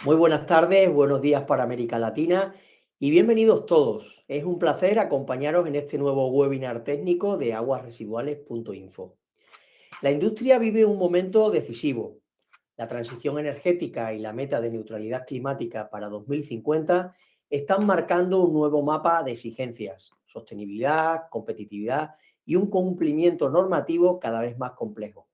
Muy buenas tardes, buenos días para América Latina y bienvenidos todos. Es un placer acompañaros en este nuevo webinar técnico de aguasresiduales.info. La industria vive un momento decisivo. La transición energética y la meta de neutralidad climática para 2050 están marcando un nuevo mapa de exigencias, sostenibilidad, competitividad y un cumplimiento normativo cada vez más complejo.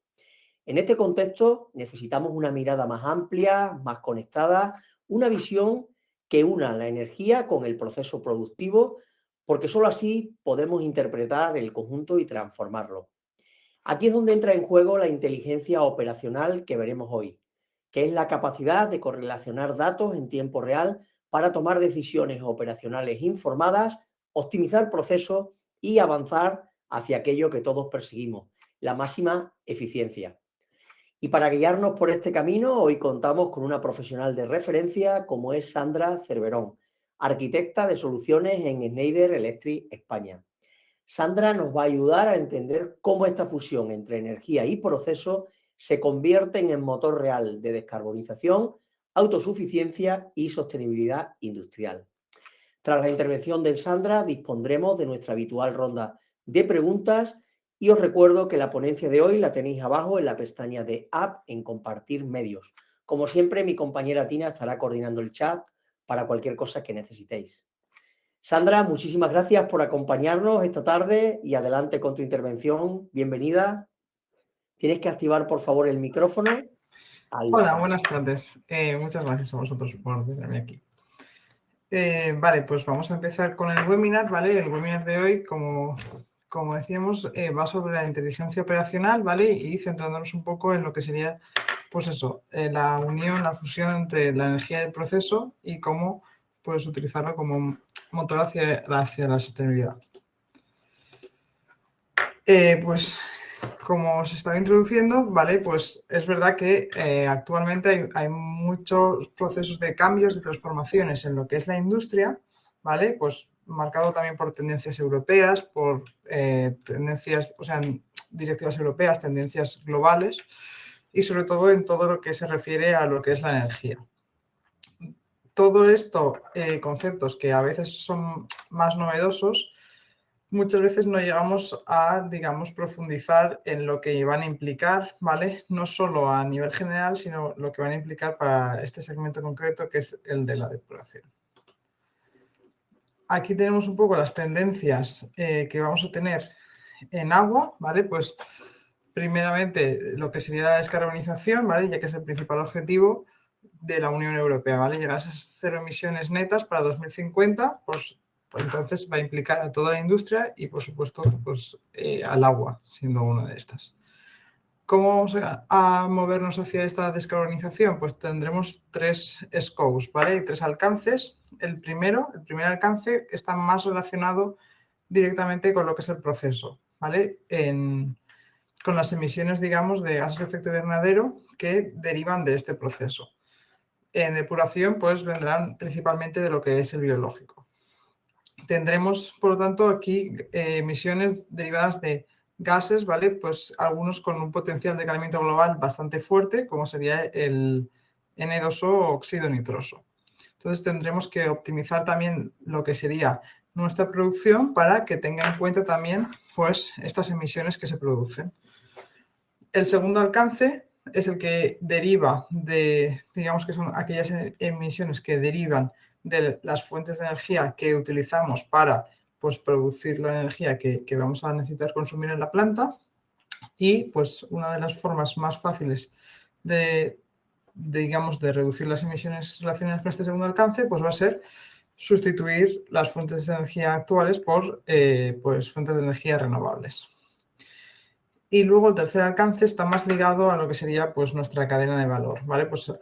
En este contexto necesitamos una mirada más amplia, más conectada, una visión que una la energía con el proceso productivo, porque sólo así podemos interpretar el conjunto y transformarlo. Aquí es donde entra en juego la inteligencia operacional que veremos hoy, que es la capacidad de correlacionar datos en tiempo real para tomar decisiones operacionales informadas, optimizar procesos y avanzar hacia aquello que todos perseguimos, la máxima eficiencia. Y para guiarnos por este camino, hoy contamos con una profesional de referencia como es Sandra Cerverón, arquitecta de soluciones en Schneider Electric España. Sandra nos va a ayudar a entender cómo esta fusión entre energía y proceso se convierten en motor real de descarbonización, autosuficiencia y sostenibilidad industrial. Tras la intervención de Sandra, dispondremos de nuestra habitual ronda de preguntas y os recuerdo que la ponencia de hoy la tenéis abajo en la pestaña de App en Compartir Medios. Como siempre, mi compañera Tina estará coordinando el chat para cualquier cosa que necesitéis. Sandra, muchísimas gracias por acompañarnos esta tarde y adelante con tu intervención. Bienvenida. Tienes que activar, por favor, el micrófono. Ahí Hola, está. buenas tardes. Muchas gracias a vosotros por tenerme aquí. Vale, pues vamos a empezar con el webinar, ¿vale? El webinar de hoy, como decíamos, va sobre la inteligencia operacional, ¿vale? Y centrándonos un poco en lo que sería, pues eso, la unión, la fusión entre la energía y el proceso y cómo puedes utilizarlo como motor hacia la sostenibilidad. Pues como os estaba introduciendo, ¿vale? Pues es verdad que actualmente hay muchos procesos de cambios, de transformaciones en lo que es la industria, ¿vale? Pues marcado también por tendencias europeas, por tendencias, o sea, directivas europeas, tendencias globales y sobre todo en todo lo que se refiere a lo que es la energía. Todo esto, conceptos que a veces son más novedosos, muchas veces no llegamos a, digamos, profundizar en lo que van a implicar, ¿vale? No solo a nivel general, sino lo que van a implicar para este segmento concreto, que es el de la depuración. Aquí tenemos un poco las tendencias que vamos a tener en agua, ¿vale? Pues primeramente lo que sería la descarbonización, ¿vale? Ya que es el principal objetivo de la Unión Europea, ¿vale? Llegar a esas 0 emisiones netas para 2050, pues entonces va a implicar a toda la industria y, por supuesto, pues, al agua, siendo una de estas. ¿Cómo vamos a movernos hacia esta descarbonización? Pues tendremos 3 scopes, ¿vale? Y 3 alcances. El primer alcance está más relacionado directamente con lo que es el proceso, ¿vale? Con las emisiones, digamos, de gases de efecto invernadero que derivan de este proceso. En depuración, pues vendrán principalmente de lo que es el biológico. Tendremos, por lo tanto, aquí emisiones derivadas de gases, ¿vale? Pues algunos con un potencial de calentamiento global bastante fuerte, como sería el N2O o óxido nitroso. Entonces tendremos que optimizar también lo que sería nuestra producción para que tenga en cuenta también, pues, estas emisiones que se producen. El segundo alcance es el que deriva de, digamos que son aquellas emisiones que derivan de las fuentes de energía que utilizamos para, pues, producir la energía que vamos a necesitar consumir en la planta. Y pues una de las formas más fáciles digamos, de reducir las emisiones relacionadas con este segundo alcance, pues va a ser sustituir las fuentes de energía actuales por pues, fuentes de energía renovables. Y luego el tercer alcance está más ligado a lo que sería, pues, nuestra cadena de valor, ¿vale? Pues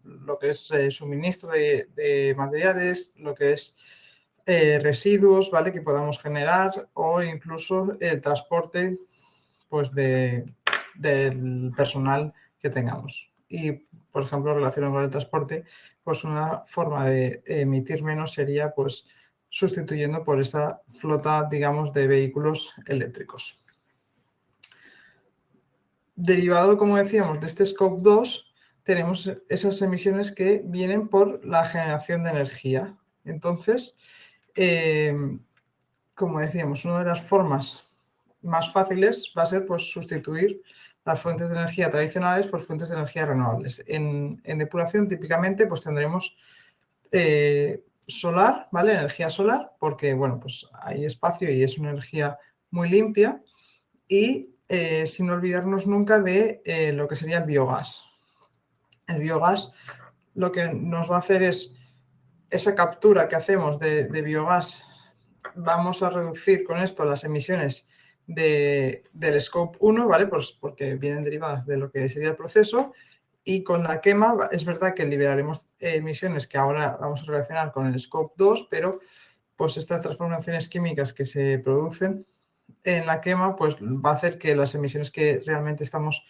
lo que es suministro de materiales, lo que es residuos, ¿vale? Que podamos generar, o incluso el transporte, pues, del personal que tengamos. Y, por ejemplo, relacionado con el transporte, pues una forma de emitir menos sería, pues, sustituyendo por esta flota, digamos, de vehículos eléctricos. Derivado, como decíamos, de este Scope 2, tenemos esas emisiones que vienen por la generación de energía. Entonces, como decíamos, una de las formas más fáciles va a ser pues, sustituir las fuentes de energía tradicionales por fuentes de energía renovables. En depuración, típicamente, pues tendremos solar, ¿vale? Energía solar, porque, bueno, pues hay espacio y es una energía muy limpia. Y sin olvidarnos nunca de lo que sería el biogás. El biogás lo que nos va a hacer es esa captura que hacemos de biogás, vamos a reducir con esto las emisiones del Scope 1, ¿vale? Pues porque vienen derivadas de lo que sería el proceso, y con la quema es verdad que liberaremos emisiones que ahora vamos a relacionar con el Scope 2, pero pues estas transformaciones químicas que se producen en la quema pues va a hacer que las emisiones que realmente estamos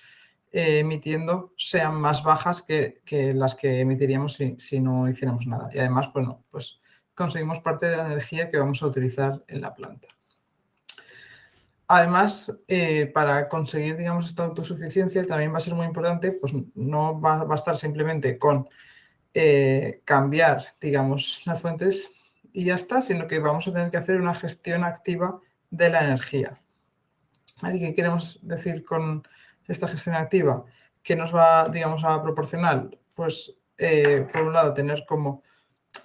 emitiendo sean más bajas que las que emitiríamos si no hiciéramos nada. Y además, bueno, pues conseguimos parte de la energía que vamos a utilizar en la planta. Además, para conseguir, digamos, esta autosuficiencia también va a ser muy importante, pues no va a estar simplemente con cambiar, digamos, las fuentes y ya está, sino que vamos a tener que hacer una gestión activa de la energía. ¿Y qué queremos decir con esta gestión activa? ¿Qué nos va, digamos, a proporcionar? Pues, por un lado, tener como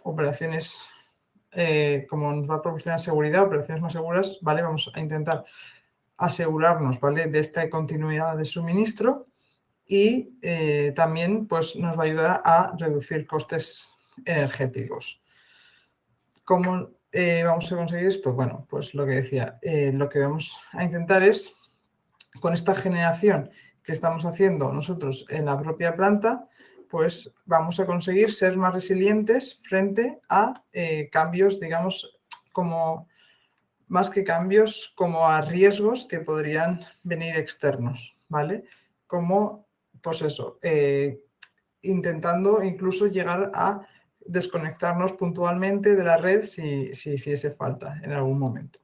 operaciones, como nos va a proporcionar seguridad, operaciones más seguras, ¿vale? Vamos a intentar asegurarnos, ¿vale?, de esta continuidad de suministro y también, pues, nos va a ayudar a reducir costes energéticos. ¿Cómo vamos a conseguir esto? Bueno, pues lo que decía, lo que vamos a intentar es, con esta generación que estamos haciendo nosotros en la propia planta, pues vamos a conseguir ser más resilientes frente a cambios, digamos, como más que cambios, como a riesgos que podrían venir externos, ¿vale? Como, pues eso, intentando incluso llegar a desconectarnos puntualmente de la red si hiciese falta en algún momento.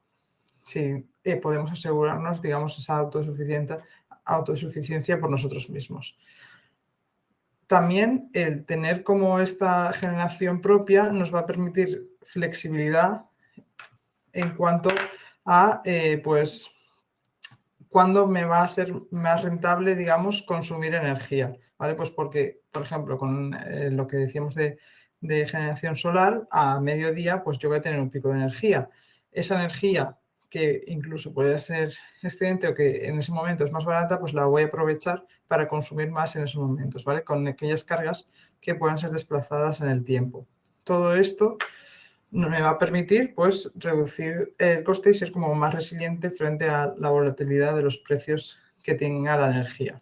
Si podemos asegurarnos, digamos, esa autosuficiencia por nosotros mismos. También el tener como esta generación propia nos va a permitir flexibilidad en cuanto a, pues, cuándo me va a ser más rentable, digamos, consumir energía, ¿vale? Pues porque, por ejemplo, con lo que decíamos de generación solar, a mediodía, pues yo voy a tener un pico de energía. Esa energía que incluso puede ser excedente o que en ese momento es más barata, pues la voy a aprovechar para consumir más en esos momentos, ¿vale? Con aquellas cargas que puedan ser desplazadas en el tiempo. Todo esto me va a permitir, pues, reducir el coste y ser como más resiliente frente a la volatilidad de los precios que tenga la energía.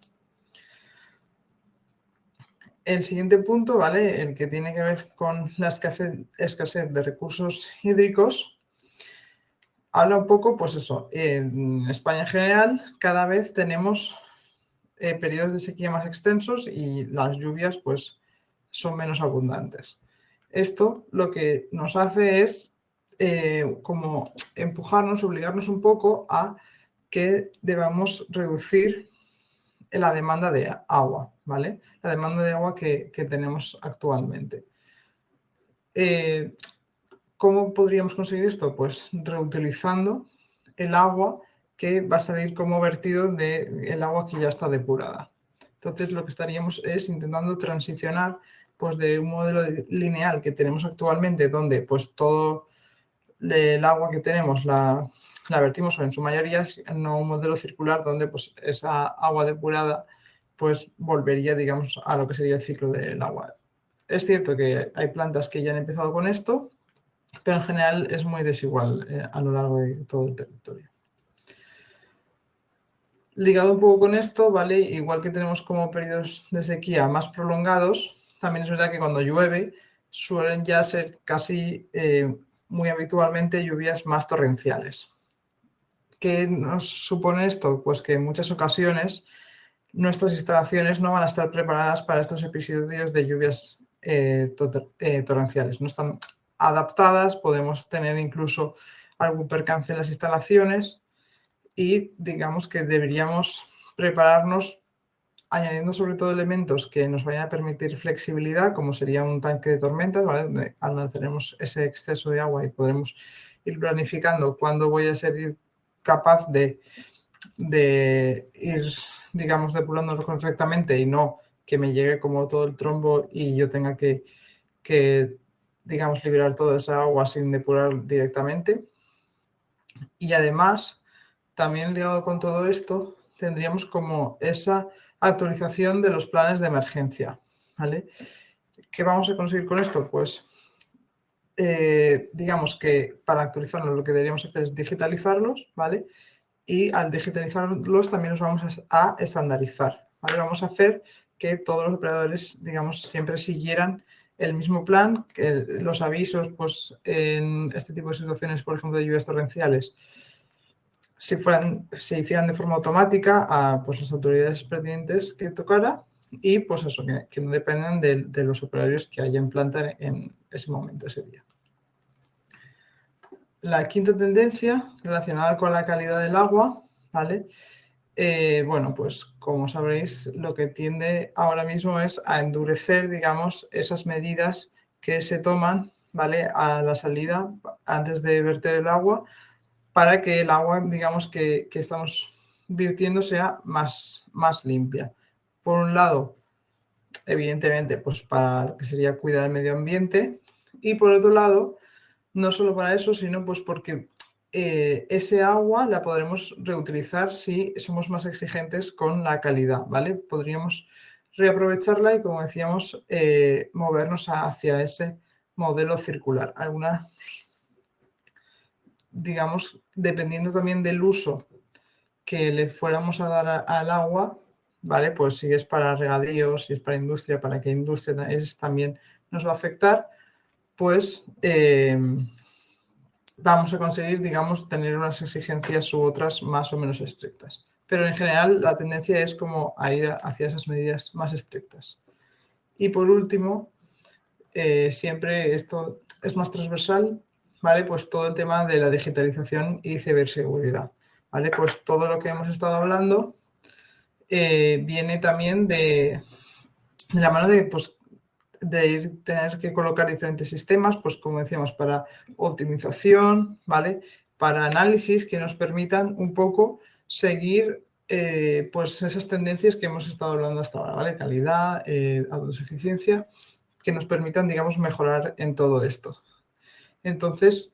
El siguiente punto, ¿vale?, el que tiene que ver con la escasez de recursos hídricos, habla un poco, pues eso, en España en general cada vez tenemos periodos de sequía más extensos y las lluvias, pues, son menos abundantes. Esto lo que nos hace es como empujarnos, obligarnos un poco a que debamos reducir la demanda de agua, ¿vale? La demanda de agua que tenemos actualmente. ¿Cómo podríamos conseguir esto? Pues reutilizando el agua que va a salir como vertido del agua que ya está depurada. Entonces lo que estaríamos es intentando transicionar pues de un modelo lineal que tenemos actualmente, donde pues todo el agua que tenemos la vertimos en su mayoría, no un modelo circular donde pues esa agua depurada pues volvería, digamos, a lo que sería el ciclo del agua. Es cierto que hay plantas que ya han empezado con esto, pero en general es muy desigual a lo largo de todo el territorio. Ligado un poco con esto, ¿vale? Igual que tenemos como periodos de sequía más prolongados, también es verdad que cuando llueve suelen ya ser casi muy habitualmente lluvias más torrenciales. ¿Qué nos supone esto? Pues que en muchas ocasiones nuestras instalaciones no van a estar preparadas para estos episodios de lluvias torrenciales. No están adaptadas, podemos tener incluso algún percance en las instalaciones y digamos que deberíamos prepararnos añadiendo sobre todo elementos que nos vayan a permitir flexibilidad, como sería un tanque de tormentas, ¿vale? Donde almacenemos ese exceso de agua y podremos ir planificando cuándo voy a ser capaz de ir, digamos, depurándolo correctamente y no que me llegue como todo el trombo y yo tenga que digamos, liberar toda esa agua sin depurar directamente. Y además, también ligado con todo esto, tendríamos como esa actualización de los planes de emergencia, ¿vale? ¿Qué vamos a conseguir con esto? Pues, digamos que para actualizarlos lo que deberíamos hacer es digitalizarlos, ¿vale? Y al digitalizarlos también los vamos a estandarizar, ¿vale? Vamos a hacer que todos los operadores, digamos, siempre siguieran el mismo plan, que los avisos, pues en este tipo de situaciones, por ejemplo, de lluvias torrenciales, se hicieran de forma automática a pues, las autoridades pertinentes que tocara y pues eso, que no dependan de los operarios que haya en planta en ese momento, ese día. La quinta tendencia relacionada con la calidad del agua, ¿vale? Bueno, pues como sabréis, lo que tiende ahora mismo es a endurecer, digamos, esas medidas que se toman, ¿vale? A la salida, antes de verter el agua, para que el agua, digamos, que estamos virtiendo sea más limpia. Por un lado, evidentemente, pues para lo que sería cuidar el medio ambiente, y por otro lado, no solo para eso, sino pues porque ese agua la podremos reutilizar si somos más exigentes con la calidad, ¿vale? Podríamos reaprovecharla y, como decíamos, movernos hacia ese modelo circular. Digamos, dependiendo también del uso que le fuéramos a dar al agua, ¿vale? Pues si es para regadío, si es para industria, para qué industria también nos va a afectar, pues vamos a conseguir, digamos, tener unas exigencias u otras más o menos estrictas. Pero en general la tendencia es como a ir hacia esas medidas más estrictas. Y por último, siempre esto es más transversal, ¿vale? Pues todo el tema de la digitalización y ciberseguridad, ¿vale? Pues todo lo que hemos estado hablando viene también de la mano de, pues, tener que colocar diferentes sistemas, pues como decíamos, para optimización, ¿vale? Para análisis que nos permitan un poco seguir pues esas tendencias que hemos estado hablando hasta ahora, ¿vale? Calidad, autosuficiencia, que nos permitan, digamos, mejorar en todo esto. Entonces,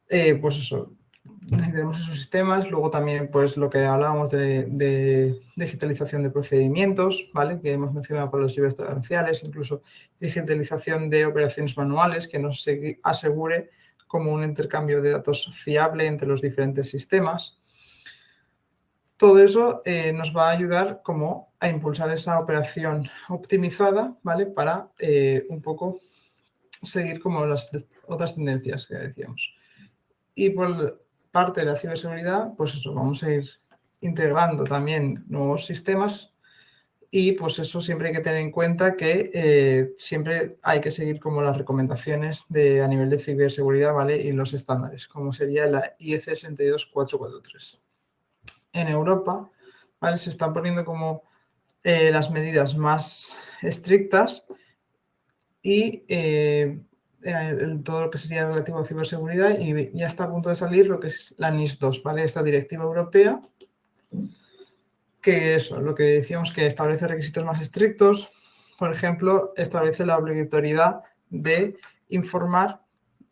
pues eso, necesitamos esos sistemas. Luego también, pues lo que hablábamos de digitalización de procedimientos, ¿vale? Que hemos mencionado para las lluvias torrenciales, incluso digitalización de operaciones manuales que nos asegure como un intercambio de datos fiable entre los diferentes sistemas. Todo eso nos va a ayudar como a impulsar esa operación optimizada, ¿vale? Para un poco seguir como las otras tendencias que decíamos. Y por parte de la ciberseguridad, pues eso, vamos a ir integrando también nuevos sistemas y pues eso siempre hay que tener en cuenta que siempre hay que seguir como las recomendaciones a nivel de ciberseguridad, ¿vale? Y los estándares, como sería la IEC 62443. En Europa, ¿vale? Se están poniendo como las medidas más estrictas y todo lo que sería relativo a ciberseguridad, y ya está a punto de salir lo que es la NIS2, ¿vale? Esta directiva europea, que eso, lo que decíamos, que establece requisitos más estrictos. Por ejemplo, establece la obligatoriedad de informar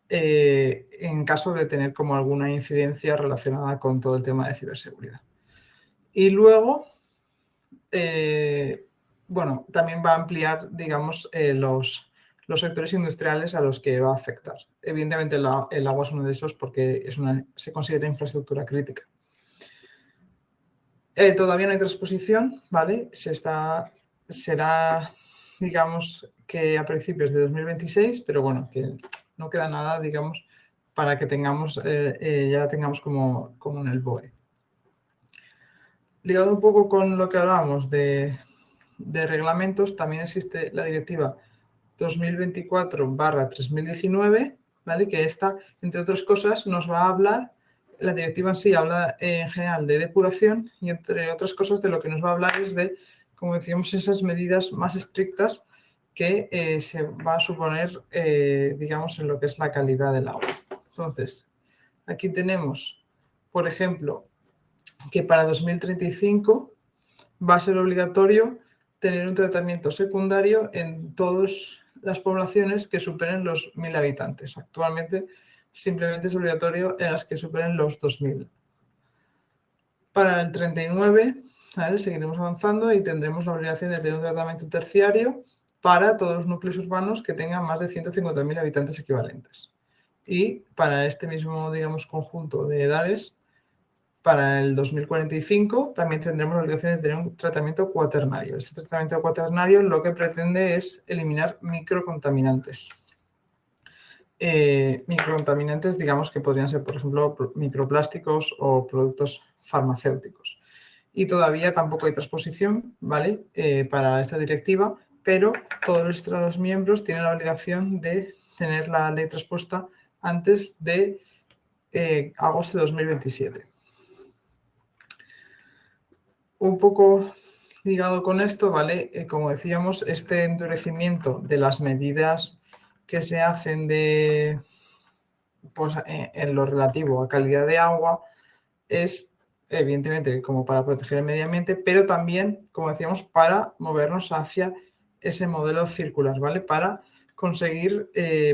en caso de tener como alguna incidencia relacionada con todo el tema de ciberseguridad. Y luego, bueno, también va a ampliar, digamos, los sectores industriales a los que va a afectar. Evidentemente el agua es uno de esos porque se considera infraestructura crítica. Todavía no hay transposición, ¿vale? Será, digamos, que a principios de 2026, pero bueno, que no queda nada, digamos, para que tengamos, ya la tengamos como en el BOE. Ligado un poco con lo que hablábamos de reglamentos, también existe la directiva 2024/3019, ¿vale? Que esta, entre otras cosas, nos va a hablar, la directiva en sí habla en general de depuración y, entre otras cosas, de lo que nos va a hablar es de como decíamos, esas medidas más estrictas que se va a suponer, digamos, en lo que es la calidad del agua. Entonces, aquí tenemos, por ejemplo, que para 2035 va a ser obligatorio tener un tratamiento secundario en todas las poblaciones que superen los 1.000 habitantes. Actualmente simplemente es obligatorio en las que superen los 2.000. Para el 39, ¿vale? Seguiremos avanzando y tendremos la obligación de tener un tratamiento terciario para todos los núcleos urbanos que tengan más de 150.000 habitantes equivalentes. Y para este mismo, digamos, conjunto de edades, para el 2045 también tendremos la obligación de tener un tratamiento cuaternario. Este tratamiento cuaternario lo que pretende es eliminar microcontaminantes. Microcontaminantes, digamos que podrían ser, por ejemplo, microplásticos o productos farmacéuticos. Y todavía tampoco hay transposición, ¿vale? Para esta directiva, pero todos los Estados miembros tienen la obligación de tener la ley transpuesta antes de agosto de 2027. Un poco ligado con esto, ¿vale? Como decíamos, este endurecimiento de las medidas que se hacen pues, en lo relativo a calidad de agua es evidentemente como para proteger el medio ambiente, pero también, como decíamos, para movernos hacia ese modelo circular, ¿vale? Para conseguir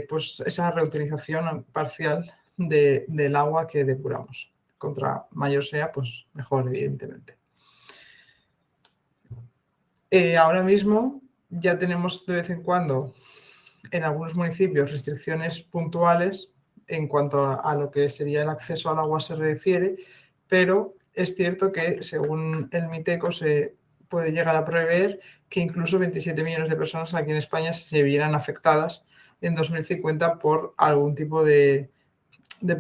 pues esa reutilización parcial del agua que depuramos. Contra mayor sea, pues mejor, evidentemente. Ahora mismo ya tenemos de vez en cuando en algunos municipios restricciones puntuales en cuanto a lo que sería el acceso al agua se refiere, pero es cierto que según el MITECO se puede llegar a prever que incluso 27 millones de personas aquí en España se vieran afectadas en 2050 por algún tipo de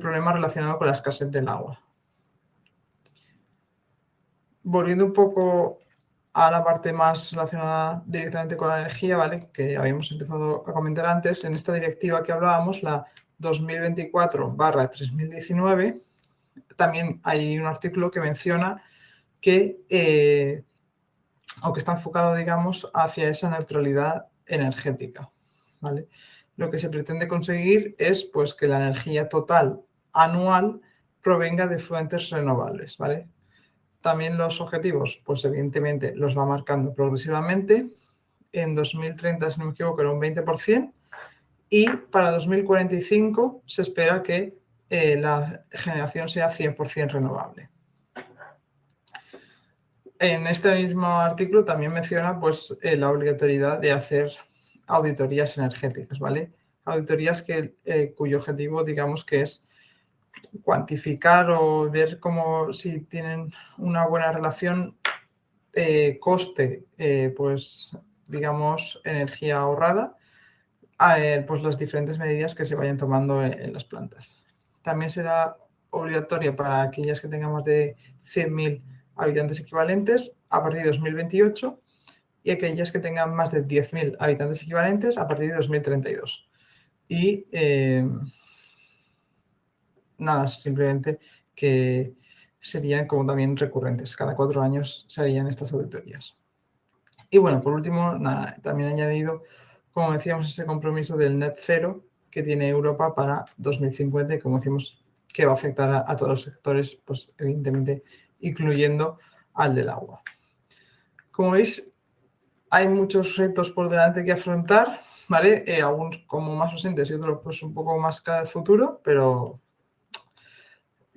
problema relacionado con la escasez del agua. Volviendo un poco a la parte más relacionada directamente con la energía, ¿vale? Que habíamos empezado a comentar antes, en esta directiva que hablábamos, la 2024/3019, también hay un artículo que menciona que, aunque está enfocado, digamos, hacia esa neutralidad energética, ¿vale? Lo que se pretende conseguir es pues, que la energía total anual provenga de fuentes renovables, ¿vale? También los objetivos, pues evidentemente los va marcando progresivamente. En 2030, si no me equivoco, era un 20%. Y para 2045 se espera que la generación sea 100% renovable. En este mismo artículo también menciona pues, la obligatoriedad de hacer auditorías energéticas, ¿vale? Auditorías cuyo objetivo, digamos, que es cuantificar o ver cómo si tienen una buena relación coste, pues digamos, energía ahorrada, pues las diferentes medidas que se vayan tomando en las plantas. También será obligatoria para aquellas que tengan más de 100.000 habitantes equivalentes a partir de 2028 y aquellas que tengan más de 10.000 habitantes equivalentes a partir de 2032. Y nada, simplemente que serían como también recurrentes. Cada 4 años se harían estas auditorías. Y bueno, por último, nada, también he añadido, como decíamos, ese compromiso del net cero que tiene Europa para 2050 y como decimos, que va a afectar a todos los sectores, pues evidentemente incluyendo al del agua. Como veis, hay muchos retos por delante que afrontar, ¿vale? Algunos como más presentes y otros pues un poco más cara al futuro, pero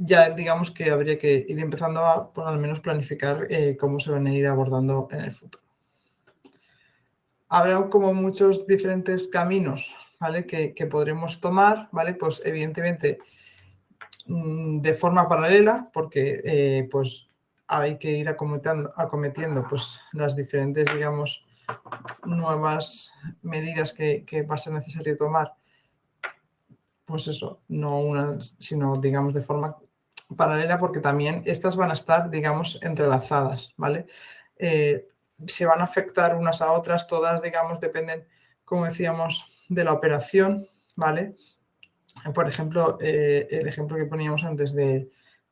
ya digamos que habría que ir empezando a, por al menos, planificar cómo se van a ir abordando en el futuro. Habrá como muchos diferentes caminos, ¿vale? que podremos tomar, ¿vale? Pues evidentemente de forma paralela, porque pues hay que ir acometiendo pues, las diferentes, digamos, nuevas medidas que va a ser necesario tomar, pues eso, no una, sino digamos de forma paralela, porque también estas van a estar, digamos, entrelazadas, ¿vale? Se van a afectar unas a otras, todas, digamos, dependen, como decíamos, de la operación, ¿vale? Por ejemplo, el ejemplo que poníamos antes de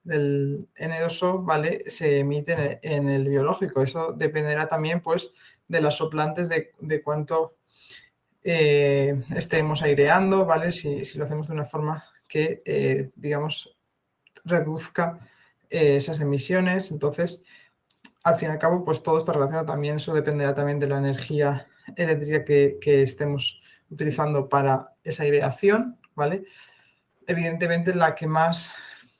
del N2O, ¿vale? Se emite en el biológico. Eso dependerá también, pues, de las soplantes, de cuánto estemos aireando, ¿vale? Si lo hacemos de una forma que, digamos, reduzca esas emisiones. Entonces, al fin y al cabo, pues todo está relacionado también. Eso dependerá también de la energía eléctrica que estemos utilizando para esa aireación, ¿vale? Evidentemente, la que más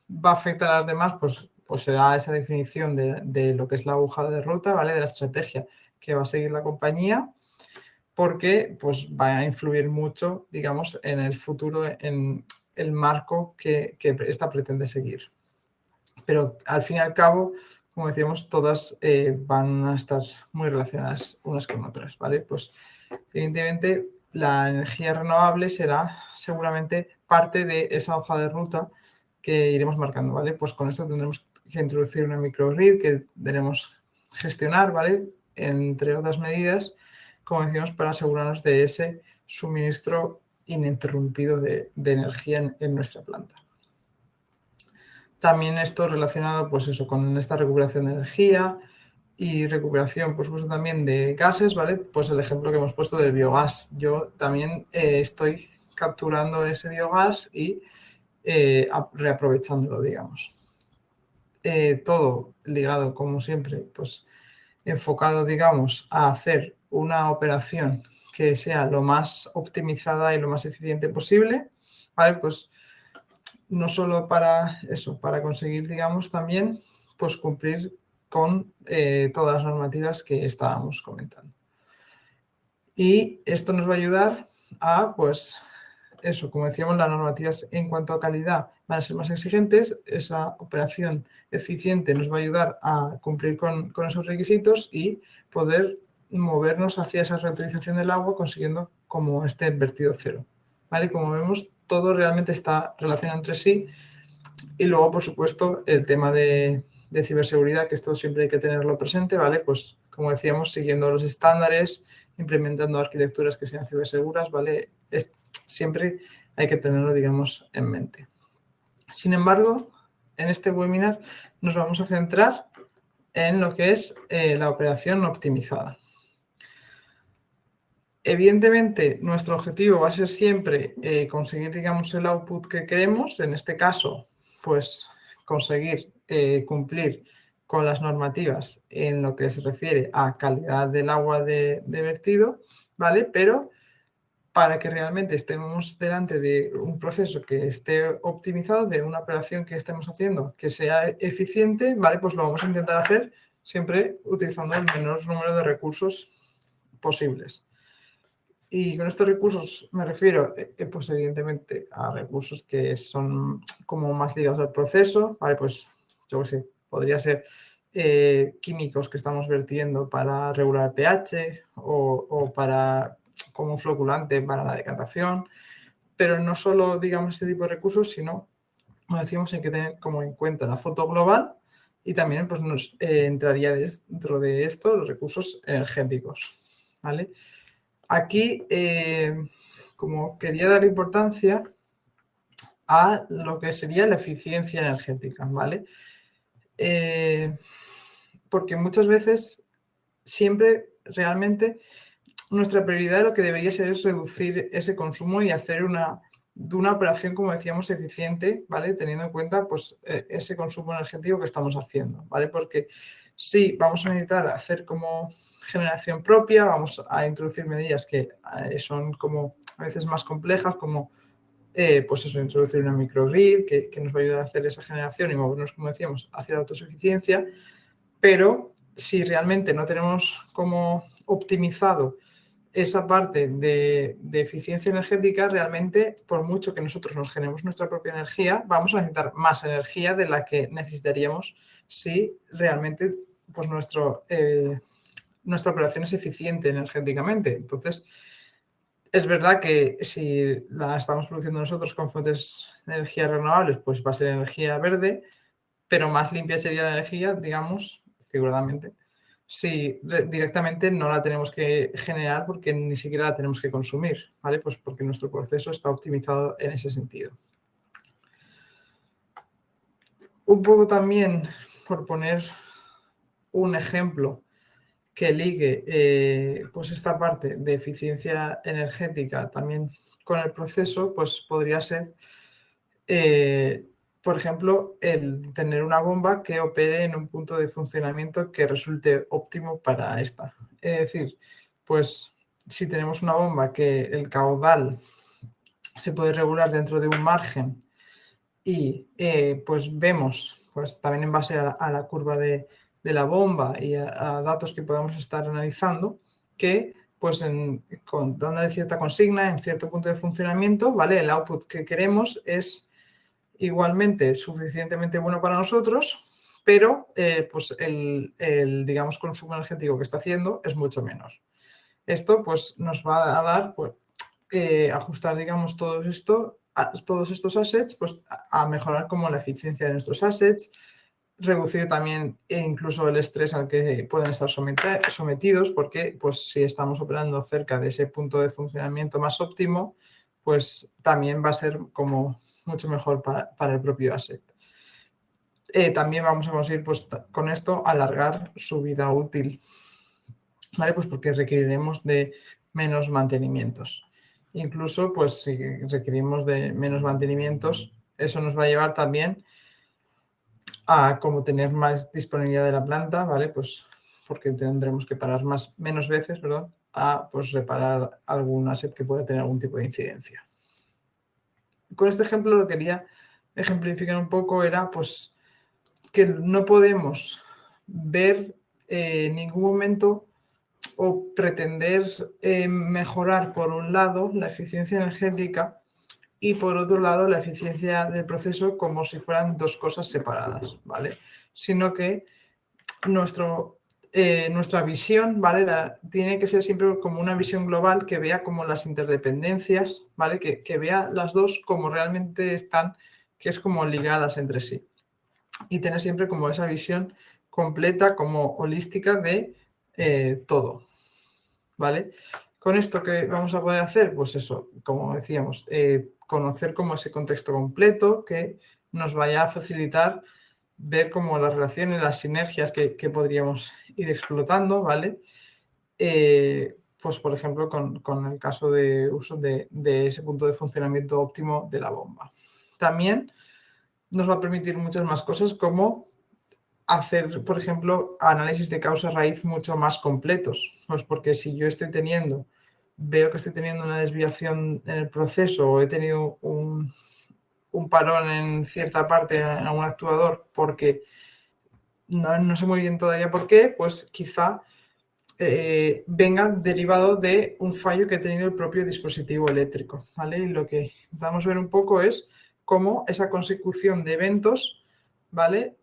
va a afectar a las demás, pues será esa definición de lo que es la hoja de ruta, ¿vale? De la estrategia que va a seguir la compañía, porque pues va a influir mucho, digamos, en el futuro, en el marco que esta pretende seguir. Pero al fin y al cabo, como decíamos, todas van a estar muy relacionadas unas con otras, ¿vale? Pues evidentemente la energía renovable será seguramente parte de esa hoja de ruta que iremos marcando, ¿vale? Pues con esto tendremos que introducir una microgrid que debemos gestionar, ¿vale? Entre otras medidas, como decíamos, para asegurarnos de ese suministro ininterrumpido de energía en nuestra planta. También esto relacionado, pues eso, con esta recuperación de energía y recuperación, por supuesto, también de gases, ¿vale? Pues el ejemplo que hemos puesto del biogás. Yo también estoy capturando ese biogás y reaprovechándolo, digamos. Todo ligado, como siempre, pues enfocado, digamos, a hacer una operación que sea lo más optimizada y lo más eficiente posible, ¿vale? Pues no solo para eso, para conseguir, digamos, también pues cumplir con todas las normativas que estábamos comentando. Y esto nos va a ayudar a, pues, eso, como decíamos, las normativas en cuanto a calidad van a ser más exigentes, esa operación eficiente nos va a ayudar a cumplir con esos requisitos y poder movernos hacia esa reutilización del agua consiguiendo como este vertido cero. ¿Vale? Como vemos, todo realmente está relacionado entre sí. Y luego, por supuesto, el tema de ciberseguridad, que esto siempre hay que tenerlo presente, ¿vale? Pues, como decíamos, siguiendo los estándares, implementando arquitecturas que sean ciberseguras, ¿vale? Siempre hay que tenerlo, digamos, en mente. Sin embargo, en este webinar nos vamos a centrar en lo que es la operación optimizada. Evidentemente, nuestro objetivo va a ser siempre conseguir, digamos, el output que queremos. En este caso, pues conseguir cumplir con las normativas en lo que se refiere a calidad del agua de vertido, ¿vale? Pero para que realmente estemos delante de un proceso que esté optimizado, de una operación que estemos haciendo que sea eficiente, ¿vale? Pues lo vamos a intentar hacer siempre utilizando el menor número de recursos posibles. Y con estos recursos me refiero, pues evidentemente, a recursos que son como más ligados al proceso, ¿vale? Pues yo qué sé, podría ser químicos que estamos vertiendo para regular el pH o para como floculante para la decantación, pero no solo, digamos, este tipo de recursos, sino, como decíamos, hay que tener como en cuenta la foto global y también pues nos entraría dentro de esto los recursos energéticos, ¿vale? Aquí, como quería dar importancia a lo que sería la eficiencia energética, ¿vale? Porque muchas veces, siempre realmente, nuestra prioridad lo que debería ser es reducir ese consumo y hacer una operación, como decíamos, eficiente, ¿vale? Teniendo en cuenta, pues, ese consumo energético que estamos haciendo, ¿vale? Porque sí, vamos a necesitar hacer como generación propia, vamos a introducir medidas que son como a veces más complejas, como pues eso, introducir una microgrid que nos va a ayudar a hacer esa generación y movernos, como decíamos, hacia la autosuficiencia, pero si realmente no tenemos como optimizado esa parte de eficiencia energética, realmente, por mucho que nosotros nos generemos nuestra propia energía, vamos a necesitar más energía de la que necesitaríamos si realmente pues nuestra operación es eficiente energéticamente. Entonces, es verdad que si la estamos produciendo nosotros con fuentes de energía renovables, pues va a ser energía verde, pero más limpia sería la energía, digamos, figuradamente, si directamente no la tenemos que generar porque ni siquiera la tenemos que consumir, ¿vale? Pues porque nuestro proceso está optimizado en ese sentido. Un poco también, por poner un ejemplo que ligue pues esta parte de eficiencia energética también con el proceso, pues podría ser, por ejemplo, el tener una bomba que opere en un punto de funcionamiento que resulte óptimo para esta. Es decir, pues si tenemos una bomba que el caudal se puede regular dentro de un margen y pues vemos, pues también en base a la curva de la bomba y a datos que podamos estar analizando, que pues dándole cierta consigna en cierto punto de funcionamiento, ¿vale? El output que queremos es igualmente suficientemente bueno para nosotros, pero pues digamos, consumo energético que está haciendo es mucho menor. Esto pues nos va a dar, pues, ajustar, digamos, todos estos assets, pues a mejorar como la eficiencia de nuestros assets, reducir también incluso el estrés al que pueden estar sometidos, porque pues si estamos operando cerca de ese punto de funcionamiento más óptimo, pues también va a ser como mucho mejor para el propio asset. También vamos a conseguir pues con esto alargar su vida útil, ¿vale? Pues porque requeriremos de menos mantenimientos. Incluso, pues si requerimos de menos mantenimientos, eso nos va a llevar también a como tener más disponibilidad de la planta, ¿vale? Pues porque tendremos que parar menos veces, perdón, a pues reparar algún asset que pueda tener algún tipo de incidencia. Con este ejemplo lo que quería ejemplificar un poco era pues que no podemos ver en ningún momento o pretender mejorar por un lado la eficiencia energética y por otro lado la eficiencia del proceso como si fueran dos cosas separadas, ¿vale? Sino que nuestra visión, ¿vale? Tiene que ser siempre como una visión global que vea como las interdependencias, ¿vale? Que vea las dos como realmente están, que es como ligadas entre sí. Y tener siempre como esa visión completa, como holística de todo, ¿vale? Con esto, ¿qué vamos a poder hacer? Pues eso, como decíamos, conocer como ese contexto completo que nos vaya a facilitar ver como las relaciones, las sinergias que podríamos ir explotando, ¿vale? Pues por ejemplo, con el caso de uso de ese punto de funcionamiento óptimo de la bomba. También nos va a permitir muchas más cosas como hacer, por ejemplo, análisis de causa raíz mucho más completos. Pues porque si yo veo que estoy teniendo una desviación en el proceso o he tenido un parón en cierta parte, en algún actuador, porque no sé muy bien todavía por qué, pues quizá venga derivado de un fallo que ha tenido el propio dispositivo eléctrico, ¿vale? Y lo que vamos a ver un poco es cómo esa consecución de eventos, ¿vale?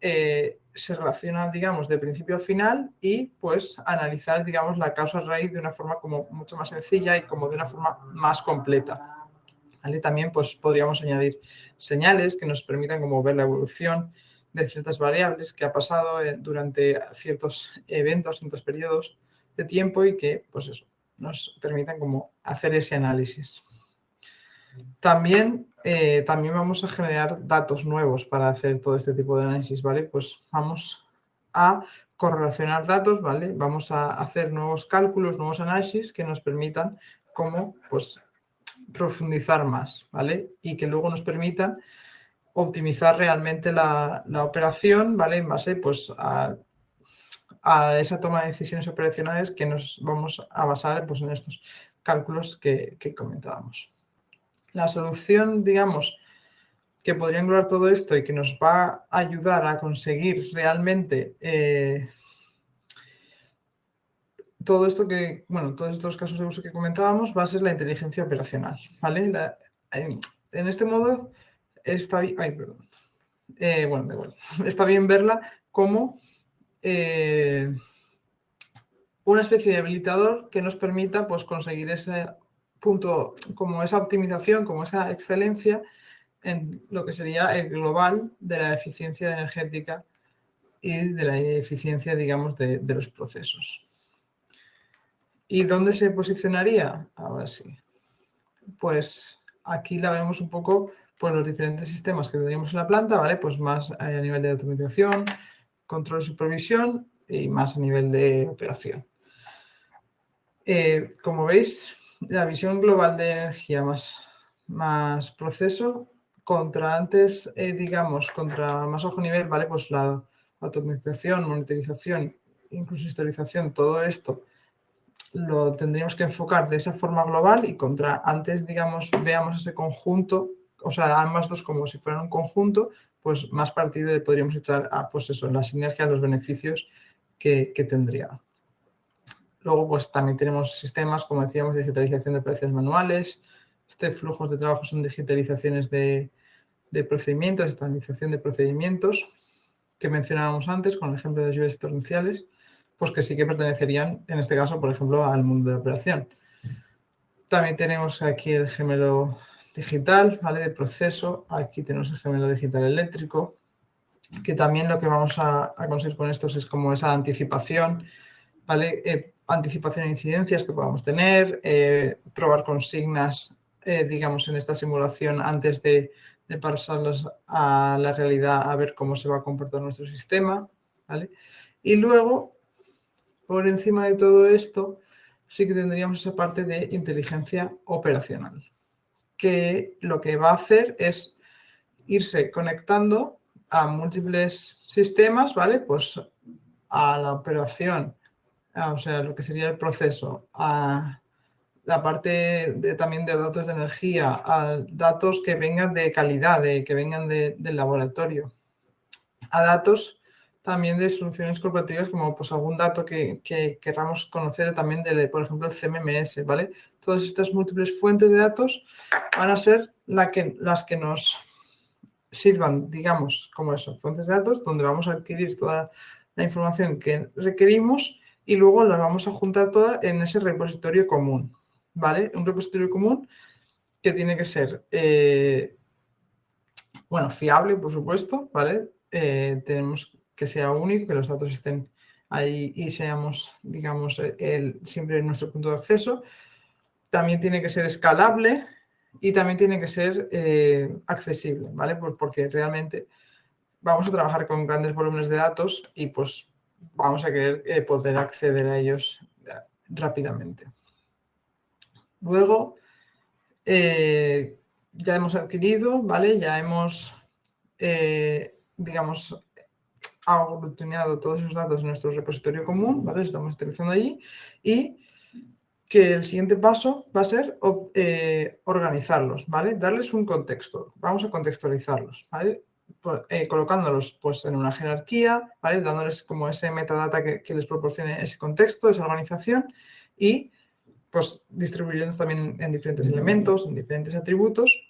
Se relaciona, digamos, de principio a final y pues analizar, digamos, la causa raíz de una forma como mucho más sencilla y como de una forma más completa, ¿vale? También pues podríamos añadir señales que nos permitan como ver la evolución de ciertas variables que ha pasado durante ciertos eventos, ciertos periodos de tiempo y que pues eso, nos permitan como hacer ese análisis. También vamos a generar datos nuevos para hacer todo este tipo de análisis, ¿vale? Pues vamos a correlacionar datos, ¿vale? Vamos a hacer nuevos cálculos, nuevos análisis que nos permitan como pues profundizar más, ¿vale? Y que luego nos permitan optimizar realmente la operación, ¿vale? En base pues a esa toma de decisiones operacionales que nos vamos a basar pues, en estos cálculos que comentábamos. La solución, digamos, que podría englobar todo esto y que nos va a ayudar a conseguir realmente todo esto todos estos casos de uso que comentábamos, va a ser la inteligencia operacional, ¿vale? En este modo está bien, da igual. Está bien verla como una especie de habilitador que nos permita pues, conseguir ese punto, como esa optimización, como esa excelencia en lo que sería el global de la eficiencia energética y de la eficiencia, digamos, de los procesos. ¿Y dónde se posicionaría? Ahora sí. Pues aquí la vemos un poco pues los diferentes sistemas que tendríamos en la planta, ¿vale? Pues más a nivel de automatización, control y supervisión y más a nivel de operación. Como veis, la visión global de energía más proceso contra antes, digamos, contra más bajo nivel, ¿vale? Pues la automatización, monitorización, incluso historización, todo esto lo tendríamos que enfocar de esa forma global y contra antes, digamos, veamos ese conjunto, o sea, ambas dos como si fueran un conjunto, pues más partido le podríamos echar a, pues eso, la sinergia, los beneficios que tendría. Luego, pues también tenemos sistemas, como decíamos, de digitalización de operaciones manuales, flujos de trabajo son digitalizaciones de procedimientos, estandarización de procedimientos, que mencionábamos antes con el ejemplo de lluvias torrenciales, pues que sí que pertenecerían, en este caso, por ejemplo, al mundo de operación. También tenemos aquí el gemelo digital, ¿vale? De proceso. Aquí tenemos el gemelo digital eléctrico, que también lo que vamos a conseguir con estos es como esa anticipación, ¿vale? Anticipación de incidencias que podamos tener, probar consignas, digamos, en esta simulación antes de pasarlas a la realidad a ver cómo se va a comportar nuestro sistema, ¿vale? Y luego, por encima de todo esto, sí que tendríamos esa parte de inteligencia operacional, que lo que va a hacer es irse conectando a múltiples sistemas, ¿vale? Pues a la operación, o sea, lo que sería el proceso, a la parte también de datos de energía, a datos que vengan de calidad, que vengan del laboratorio, a datos también de soluciones corporativas, como pues algún dato que queramos conocer también de, por ejemplo, el CMMS, ¿vale? Todas estas múltiples fuentes de datos van a ser las que nos sirvan, digamos, como eso, fuentes de datos, donde vamos a adquirir toda la información que requerimos y luego la vamos a juntar toda en ese repositorio común, ¿vale? Un repositorio común que tiene que ser, bueno, fiable, por supuesto, ¿vale? Tenemos que sea único, que los datos estén ahí y seamos, digamos, siempre nuestro punto de acceso. También tiene que ser escalable y también tiene que ser accesible, ¿vale? Pues porque realmente vamos a trabajar con grandes volúmenes de datos y pues vamos a querer poder acceder a ellos rápidamente. Luego, ya hemos adquirido, ¿vale? Ya hemos, digamos, aglutinado todos esos datos en nuestro repositorio común, ¿vale? Estamos utilizando allí y que el siguiente paso va a ser organizarlos, ¿vale? Darles un contexto. Vamos a contextualizarlos, ¿vale? Colocándolos pues, en una jerarquía, ¿vale? Dándoles como ese metadata que les proporcione ese contexto, esa organización y pues distribuyendo también en diferentes elementos, en diferentes atributos,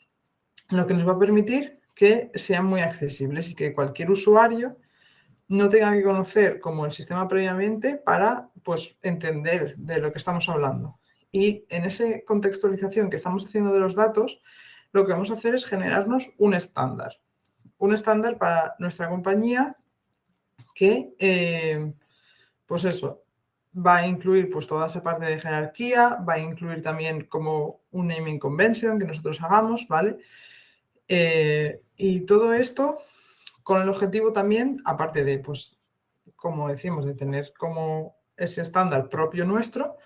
lo que nos va a permitir que sean muy accesibles y que cualquier usuario no tenga que conocer como el sistema previamente para pues, entender de lo que estamos hablando. Y en esa contextualización que estamos haciendo de los datos, lo que vamos a hacer es generarnos un estándar para nuestra compañía que, pues eso, va a incluir pues, toda esa parte de jerarquía, va a incluir también como un naming convention que nosotros hagamos, ¿vale? Y todo esto con el objetivo también, aparte de, pues, como decimos, de tener como ese estándar propio nuestro,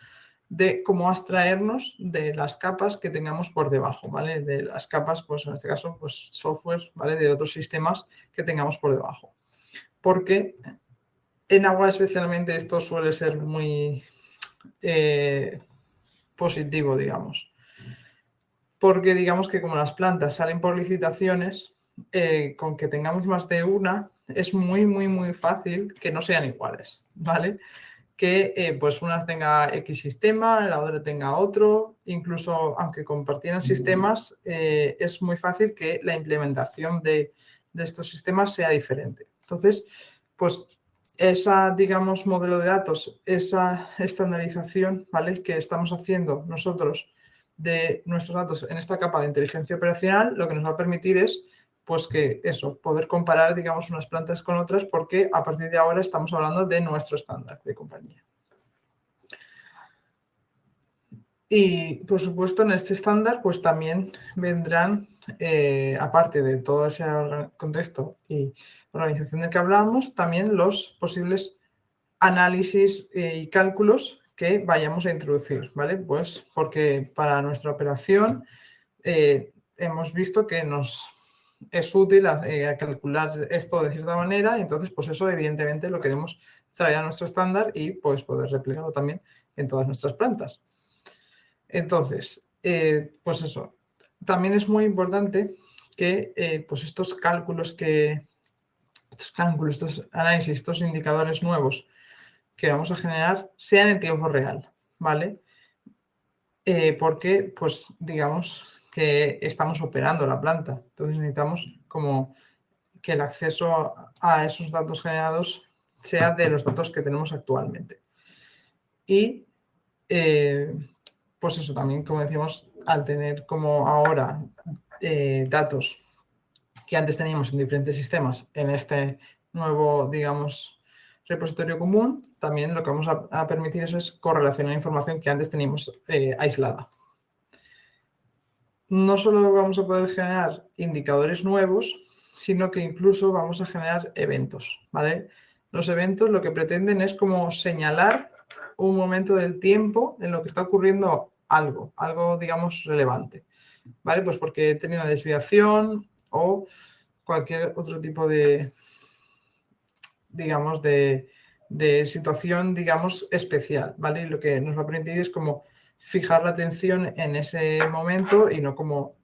de cómo abstraernos de las capas que tengamos por debajo, ¿vale? De las capas, pues en este caso, pues software, ¿vale? De otros sistemas que tengamos por debajo. Porque en agua especialmente esto suele ser muy positivo, digamos. Porque digamos que como las plantas salen por licitaciones, con que tengamos más de una, es muy, muy, muy fácil que no sean iguales, ¿vale? Que pues una tenga X sistema, la otra tenga otro, incluso aunque compartieran sistemas, es muy fácil que la implementación de estos sistemas sea diferente. Entonces, pues esa, digamos, modelo de datos, esa estandarización, ¿vale? Que estamos haciendo nosotros de nuestros datos en esta capa de inteligencia operacional, lo que nos va a permitir es pues que eso, poder comparar, digamos, unas plantas con otras, porque a partir de ahora estamos hablando de nuestro estándar de compañía. Y, por supuesto, en este estándar, pues también vendrán, aparte de todo ese contexto y organización del que hablábamos, también los posibles análisis y cálculos que vayamos a introducir, ¿vale? Pues porque para nuestra operación hemos visto que nos es útil calcular esto de cierta manera, y entonces pues eso evidentemente lo queremos traer a nuestro estándar y pues poder replicarlo también en todas nuestras plantas. Entonces, pues eso, también es muy importante que pues estos cálculos, estos análisis, estos indicadores nuevos que vamos a generar sean en tiempo real, ¿vale? Porque, pues, digamos que estamos operando la planta. Entonces necesitamos como que el acceso a esos datos generados sea de los datos que tenemos actualmente. Y, pues eso también, como decíamos, al tener como ahora datos que antes teníamos en diferentes sistemas en este nuevo, digamos, repositorio común, también lo que vamos a permitir eso es correlacionar información que antes teníamos aislada. No solo vamos a poder generar indicadores nuevos, sino que incluso vamos a generar eventos, ¿vale? Los eventos lo que pretenden es como señalar un momento del tiempo en lo que está ocurriendo algo, digamos, relevante, ¿vale? Pues porque he tenido una desviación o cualquier otro tipo de, digamos, de situación, digamos, especial, ¿vale? Y lo que nos va a permitir es como fijar la atención en ese momento y no como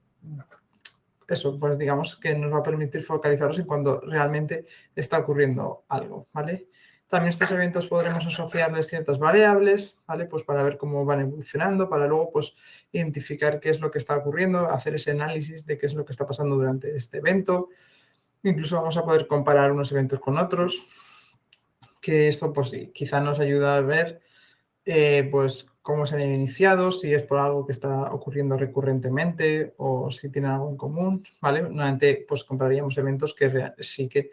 eso, pues digamos que nos va a permitir focalizarnos en cuando realmente está ocurriendo algo, ¿vale? También estos eventos podremos asociarles ciertas variables, ¿vale? Pues para ver cómo van evolucionando, para luego pues identificar qué es lo que está ocurriendo, hacer ese análisis de qué es lo que está pasando durante este evento. Incluso vamos a poder comparar unos eventos con otros, que esto pues quizá nos ayuda a ver pues cómo se han iniciado, si es por algo que está ocurriendo recurrentemente o si tienen algo en común, ¿vale? Normalmente pues compraríamos eventos que sí que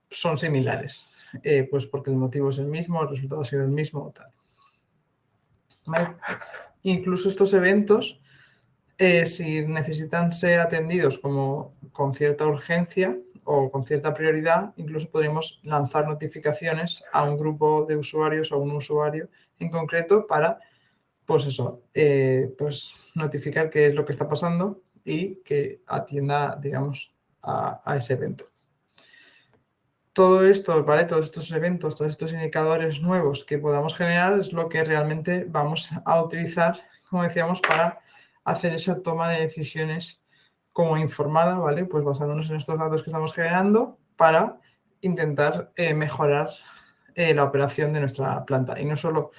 son similares, pues porque el motivo es el mismo, el resultado ha sido el mismo o tal. ¿Vale? Incluso estos eventos, si necesitan ser atendidos como con cierta urgencia o con cierta prioridad, incluso podríamos lanzar notificaciones a un grupo de usuarios o a un usuario en concreto para, pues eso, pues notificar qué es lo que está pasando y que atienda, digamos, a ese evento. Todo esto, ¿vale? Todos estos eventos, todos estos indicadores nuevos que podamos generar es lo que realmente vamos a utilizar, como decíamos, para hacer esa toma de decisiones como informada, ¿vale? Pues basándonos en estos datos que estamos generando para intentar mejorar la operación de nuestra planta. Y no solo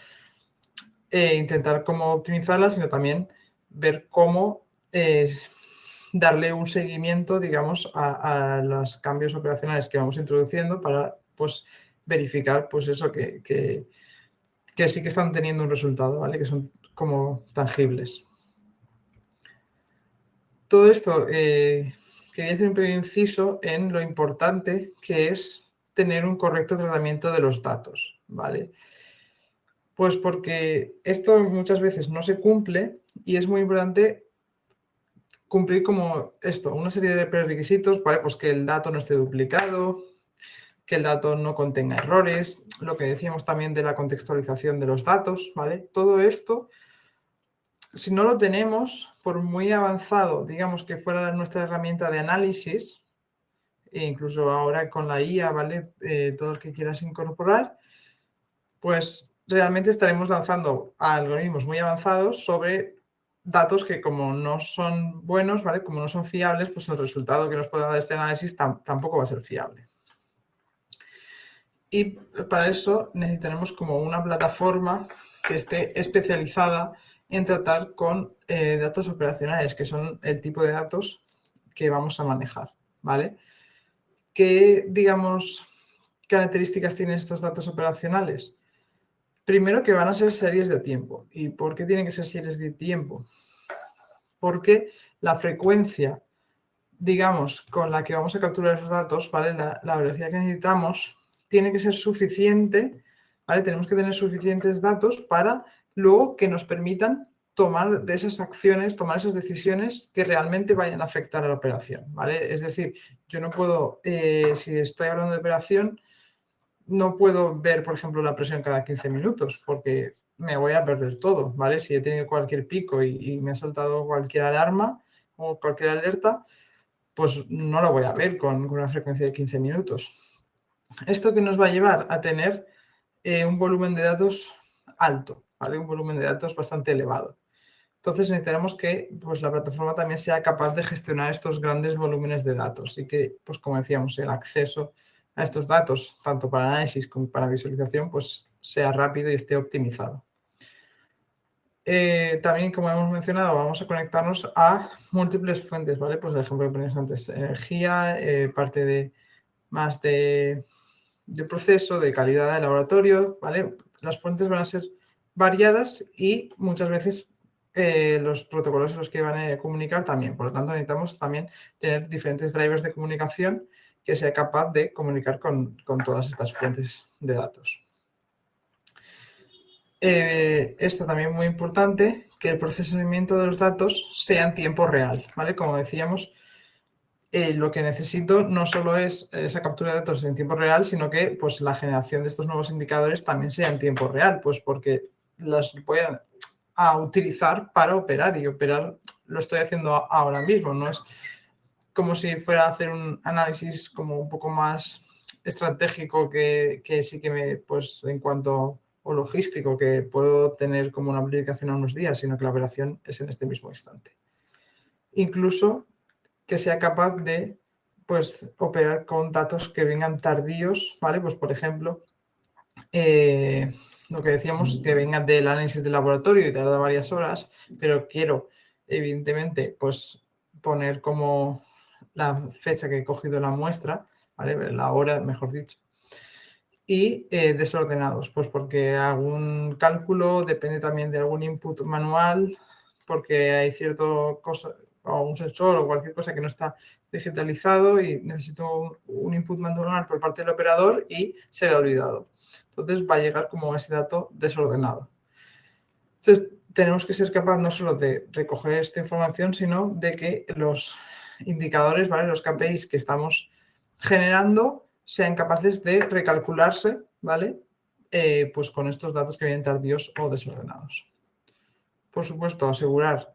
intentar cómo optimizarla, sino también ver cómo darle un seguimiento, digamos, a los cambios operacionales que vamos introduciendo para, pues, verificar, pues, eso que sí que están teniendo un resultado, ¿vale? Que son como tangibles. Todo esto, quería hacer un pequeño inciso en lo importante que es tener un correcto tratamiento de los datos, ¿vale? Pues porque esto muchas veces no se cumple y es muy importante cumplir como esto, una serie de prerequisitos, ¿vale? Pues que el dato no esté duplicado, que el dato no contenga errores, lo que decíamos también de la contextualización de los datos, ¿vale? Todo esto, si no lo tenemos, por muy avanzado, digamos que fuera nuestra herramienta de análisis, e incluso ahora con la IA, ¿vale? Todo el que quieras incorporar, pues realmente estaremos lanzando algoritmos muy avanzados sobre datos que como no son buenos, ¿vale? Como no son fiables, pues el resultado que nos pueda dar este análisis tampoco va a ser fiable. Y para eso necesitaremos como una plataforma que esté especializada en tratar con datos operacionales, que son el tipo de datos que vamos a manejar, ¿vale? ¿Qué, digamos, características tienen estos datos operacionales? Primero que van a ser series de tiempo. ¿Y por qué tienen que ser series de tiempo? Porque la frecuencia, digamos, con la que vamos a capturar esos datos, ¿vale? La velocidad que necesitamos tiene que ser suficiente, ¿vale? Tenemos que tener suficientes datos para luego que nos permitan tomar de esas acciones, tomar esas decisiones que realmente vayan a afectar a la operación, ¿vale? Es decir, yo no puedo, si estoy hablando de operación, no puedo ver, por ejemplo, la presión cada 15 minutos porque me voy a perder todo, ¿vale? Si he tenido cualquier pico y me ha saltado cualquier alarma o cualquier alerta, pues no lo voy a ver con una frecuencia de 15 minutos. ¿Esto que nos va a llevar? A tener un volumen de datos alto, ¿vale? Un volumen de datos bastante elevado. Entonces necesitaremos que pues, la plataforma también sea capaz de gestionar estos grandes volúmenes de datos y que, pues como decíamos, el acceso a estos datos, tanto para análisis como para visualización, pues sea rápido y esté optimizado. También, como hemos mencionado, vamos a conectarnos a múltiples fuentes, ¿vale? Pues el ejemplo que poníamos antes, energía, parte de más de proceso, de calidad de laboratorio, ¿vale? Las fuentes van a ser variadas y muchas veces los protocolos en los que van a comunicar también. Por lo tanto, necesitamos también tener diferentes drivers de comunicación que sea capaz de comunicar con todas estas fuentes de datos. Esto también muy importante, que el procesamiento de los datos sea en tiempo real, ¿vale? Como decíamos, lo que necesito no solo es esa captura de datos en tiempo real, sino que pues, la generación de estos nuevos indicadores también sea en tiempo real, pues porque las voy a utilizar para operar y operar lo estoy haciendo ahora mismo, no es como si fuera a hacer un análisis como un poco más estratégico que sí que me, pues en cuanto o logístico, que puedo tener como una aplicación a unos días, sino que la operación es en este mismo instante. Incluso que sea capaz de pues, operar con datos que vengan tardíos, ¿vale? Pues, por ejemplo, lo que decíamos, que vengan del análisis de laboratorio y tarda varias horas, pero quiero, evidentemente, pues poner como la fecha que he cogido la muestra, ¿vale? La hora, mejor dicho. Y desordenados, pues porque algún cálculo depende también de algún input manual, porque hay cierto cosa, o un sensor o cualquier cosa que no está digitalizado y necesito un input manual por parte del operador y se le ha olvidado. Entonces va a llegar como ese dato desordenado. Entonces tenemos que ser capaces no solo de recoger esta información, sino de que los indicadores, ¿vale? Los KPIs que estamos generando sean capaces de recalcularse, ¿vale? Pues con estos datos que vienen tardíos o desordenados. Por supuesto, asegurar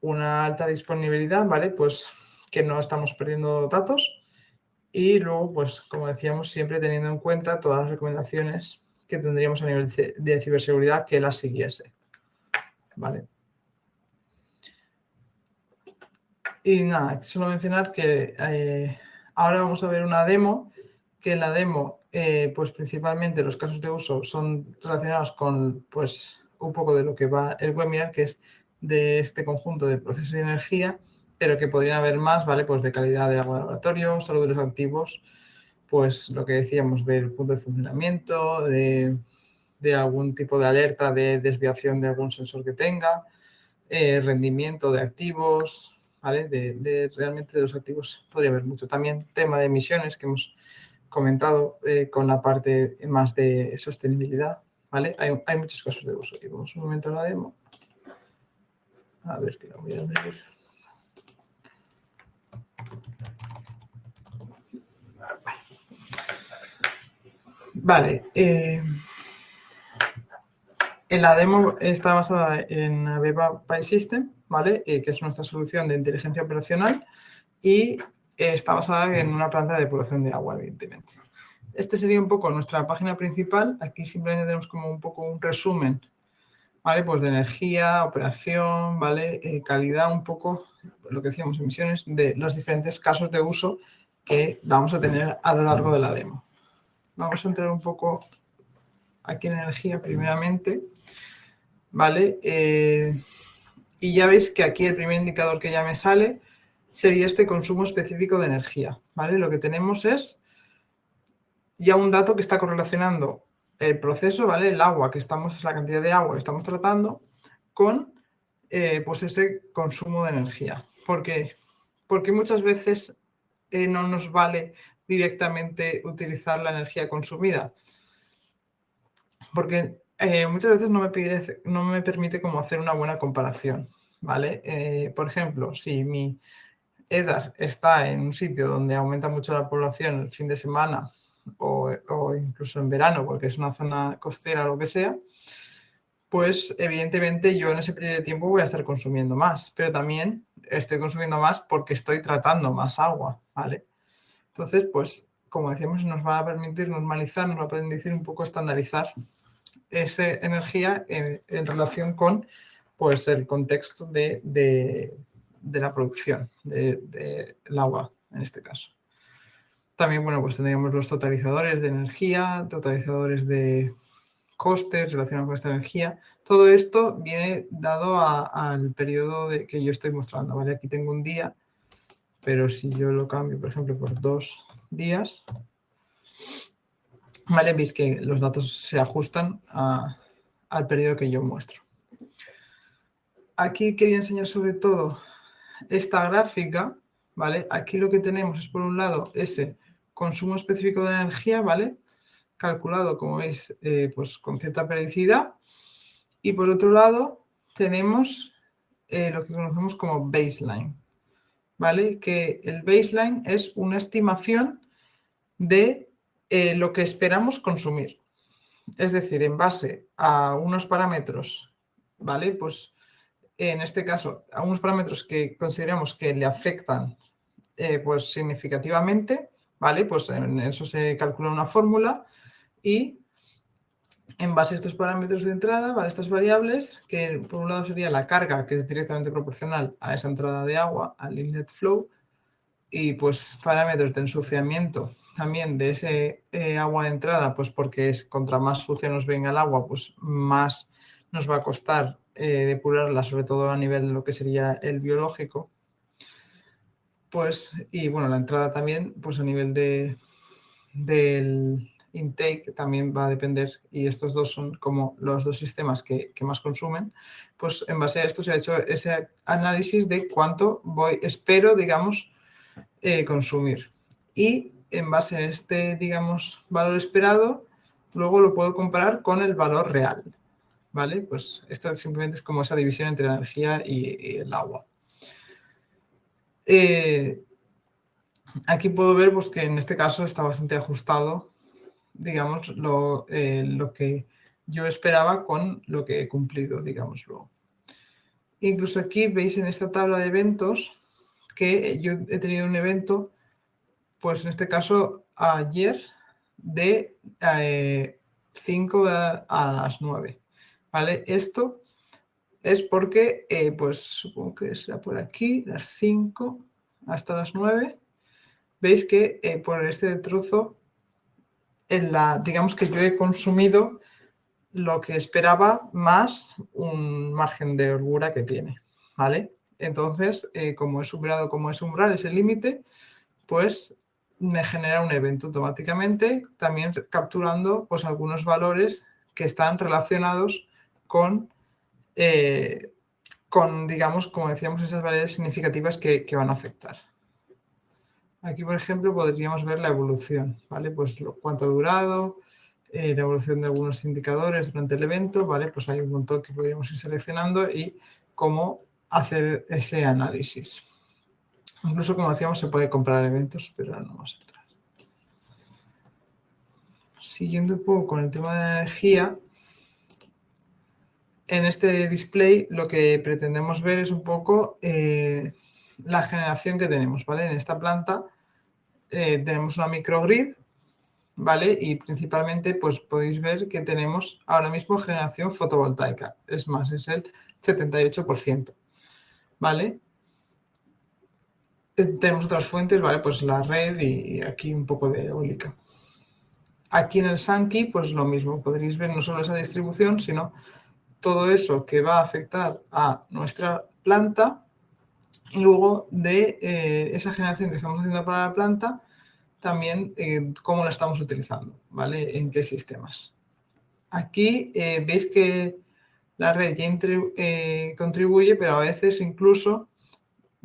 una alta disponibilidad, ¿vale? Pues que no estamos perdiendo datos y luego, pues como decíamos, siempre teniendo en cuenta todas las recomendaciones que tendríamos a nivel de ciberseguridad que las siguiese, ¿vale? Y nada, solo mencionar que ahora vamos a ver una demo, que en la demo, pues principalmente los casos de uso son relacionados con, pues, un poco de lo que va el webinar, que es de este conjunto de procesos de energía, pero que podrían haber más, ¿vale? Pues de calidad del laboratorio, salud de los activos, pues lo que decíamos del punto de funcionamiento, de algún tipo de alerta de desviación de algún sensor que tenga, rendimiento de activos, ¿vale? Realmente de los activos podría haber mucho. También tema de emisiones que hemos comentado con la parte más de sostenibilidad, ¿vale? Hay muchos casos de uso. Y vamos un momento a la demo. A ver, que la voy a abrir. Vale. En la demo está basada en Aveva PySystem, ¿vale? Que es nuestra solución de inteligencia operacional y está basada en una planta de depuración de agua, evidentemente. Este sería un poco nuestra página principal. Aquí simplemente tenemos como un poco un resumen, ¿vale? Pues de energía, operación, ¿vale? Calidad, un poco, lo que decíamos, emisiones, de los diferentes casos de uso que vamos a tener a lo largo de la demo. Vamos a entrar un poco aquí en energía primeramente, ¿vale? Y ya veis que aquí el primer indicador que ya me sale sería este consumo específico de energía, ¿vale? Lo que tenemos es ya un dato que está correlacionando el proceso, ¿vale? El agua que estamos, la cantidad de agua que estamos tratando con pues ese consumo de energía. Porque muchas veces no nos vale directamente utilizar la energía consumida. Porque Muchas veces no me permite como hacer una buena comparación, ¿vale? Por ejemplo, si mi EDAR está en un sitio donde aumenta mucho la población el fin de semana o incluso en verano, porque es una zona costera o lo que sea, pues evidentemente yo en ese periodo de tiempo voy a estar consumiendo más, pero también estoy consumiendo más porque estoy tratando más agua, ¿vale? Entonces, pues como decíamos, nos va a permitir normalizar, nos va a permitir un poco estandarizar esa energía en relación con pues, el contexto de la producción del agua, en este caso. También, bueno, pues tendríamos los totalizadores de energía, totalizadores de costes relacionados con esta energía. Todo esto viene dado al periodo que yo estoy mostrando, ¿vale? Aquí tengo un día, pero si yo lo cambio, por ejemplo, por 2 días, ¿vale? Veis que los datos se ajustan al periodo que yo muestro. Aquí quería enseñar sobre todo esta gráfica, ¿vale? Aquí lo que tenemos es, por un lado, ese consumo específico de energía, ¿vale? Calculado, como veis, pues con cierta periodicidad. Y por otro lado, tenemos lo que conocemos como baseline, ¿vale? Que el baseline es una estimación de lo que esperamos consumir. Es decir, en base a unos parámetros, ¿vale? Pues en este caso, a unos parámetros que consideramos que le afectan pues significativamente, ¿vale? Pues en eso se calcula una fórmula y en base a estos parámetros de entrada, ¿vale? Estas variables, que por un lado sería la carga, que es directamente proporcional a esa entrada de agua, al inlet flow, y pues parámetros de ensuciamiento también de ese agua de entrada, pues porque contra más sucia nos venga el agua, pues más nos va a costar depurarla, sobre todo a nivel de lo que sería el biológico. Pues, y bueno, la entrada también, pues a nivel del intake también va a depender, y estos dos son como los dos sistemas que más consumen, pues en base a esto se ha hecho ese análisis de cuánto espero, digamos, consumir. Y en base a este, digamos, valor esperado, luego lo puedo comparar con el valor real, ¿vale? Pues esto simplemente es como esa división entre la energía y el agua. Aquí puedo ver pues, que en este caso está bastante ajustado, digamos, lo que yo esperaba con lo que he cumplido, digámoslo. Incluso aquí veis en esta tabla de eventos que yo he tenido un evento, pues en este caso ayer, de 5 a las 9. ¿Vale? Esto es porque, pues supongo que será por aquí, las 5 hasta las 9. Veis que por este trozo, digamos que yo he consumido lo que esperaba más un margen de holgura que tiene, ¿vale? Entonces, como he superado como ese umbral, ese límite, pues me genera un evento automáticamente, también capturando pues algunos valores que están relacionados con, digamos, como decíamos, esas variables significativas que van a afectar. Aquí, por ejemplo, podríamos ver la evolución, ¿vale? Pues cuánto ha durado, la evolución de algunos indicadores durante el evento, ¿vale? Pues hay un montón que podríamos ir seleccionando y cómo hacer ese análisis. Incluso, como decíamos, se puede comprar eventos, pero no vamos a entrar. Siguiendo un poco con el tema de la energía, en este display lo que pretendemos ver es un poco la generación que tenemos, ¿vale? En esta planta tenemos una microgrid, ¿vale? Y principalmente, pues podéis ver que tenemos ahora mismo generación fotovoltaica. Es más, es el 78%, ¿vale? Tenemos otras fuentes, ¿vale? Pues la red y aquí un poco de eólica. Aquí en el Sankey, pues lo mismo. Podréis ver no solo esa distribución, sino todo eso que va a afectar a nuestra planta y luego de esa generación que estamos haciendo para la planta, también cómo la estamos utilizando, ¿vale? En qué sistemas. Aquí veis que la red ya contribuye, pero a veces incluso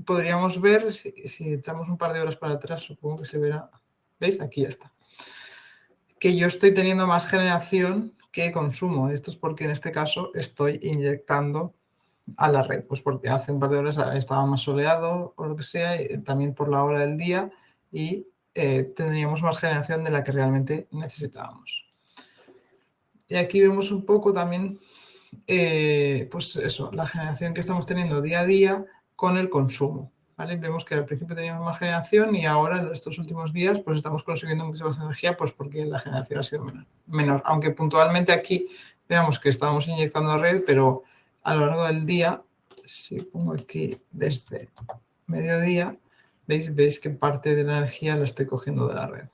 podríamos ver, si echamos un par de horas para atrás, supongo que se verá, ¿veis? Aquí ya está. Que yo estoy teniendo más generación que consumo. Esto es porque en este caso estoy inyectando a la red, pues porque hace un par de horas estaba más soleado o lo que sea, y también por la hora del día, y tendríamos más generación de la que realmente necesitábamos. Y aquí vemos un poco también, pues eso, la generación que estamos teniendo día a día con el consumo. ¿Vale? Vemos que al principio teníamos más generación y ahora en estos últimos días pues estamos consumiendo mucha más energía pues porque la generación ha sido menor. Aunque puntualmente aquí veamos que estamos inyectando a red, pero a lo largo del día, si pongo aquí desde mediodía, veis que parte de la energía la estoy cogiendo de la red.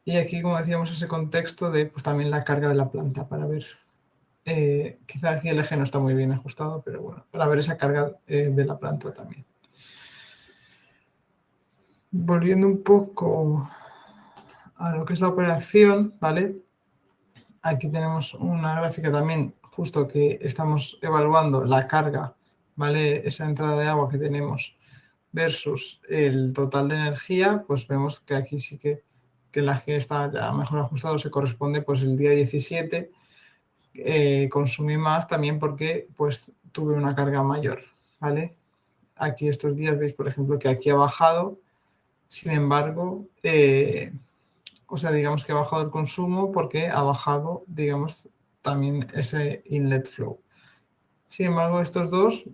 Y aquí, como decíamos, ese contexto de pues, también la carga de la planta para ver, quizá aquí el eje no está muy bien ajustado, pero bueno, para ver esa carga de la planta también. Volviendo un poco a lo que es la operación, ¿vale? Aquí tenemos una gráfica también justo que estamos evaluando la carga, ¿vale? Esa entrada de agua que tenemos versus el total de energía, pues vemos que aquí sí que la que está ya mejor ajustado se corresponde pues el día 17, consumí más también porque pues tuve una carga mayor, ¿vale? Aquí estos días veis, por ejemplo, que aquí ha bajado, sin embargo, o sea, digamos que ha bajado el consumo porque ha bajado, digamos, también ese inlet flow. Sin embargo, estos dos,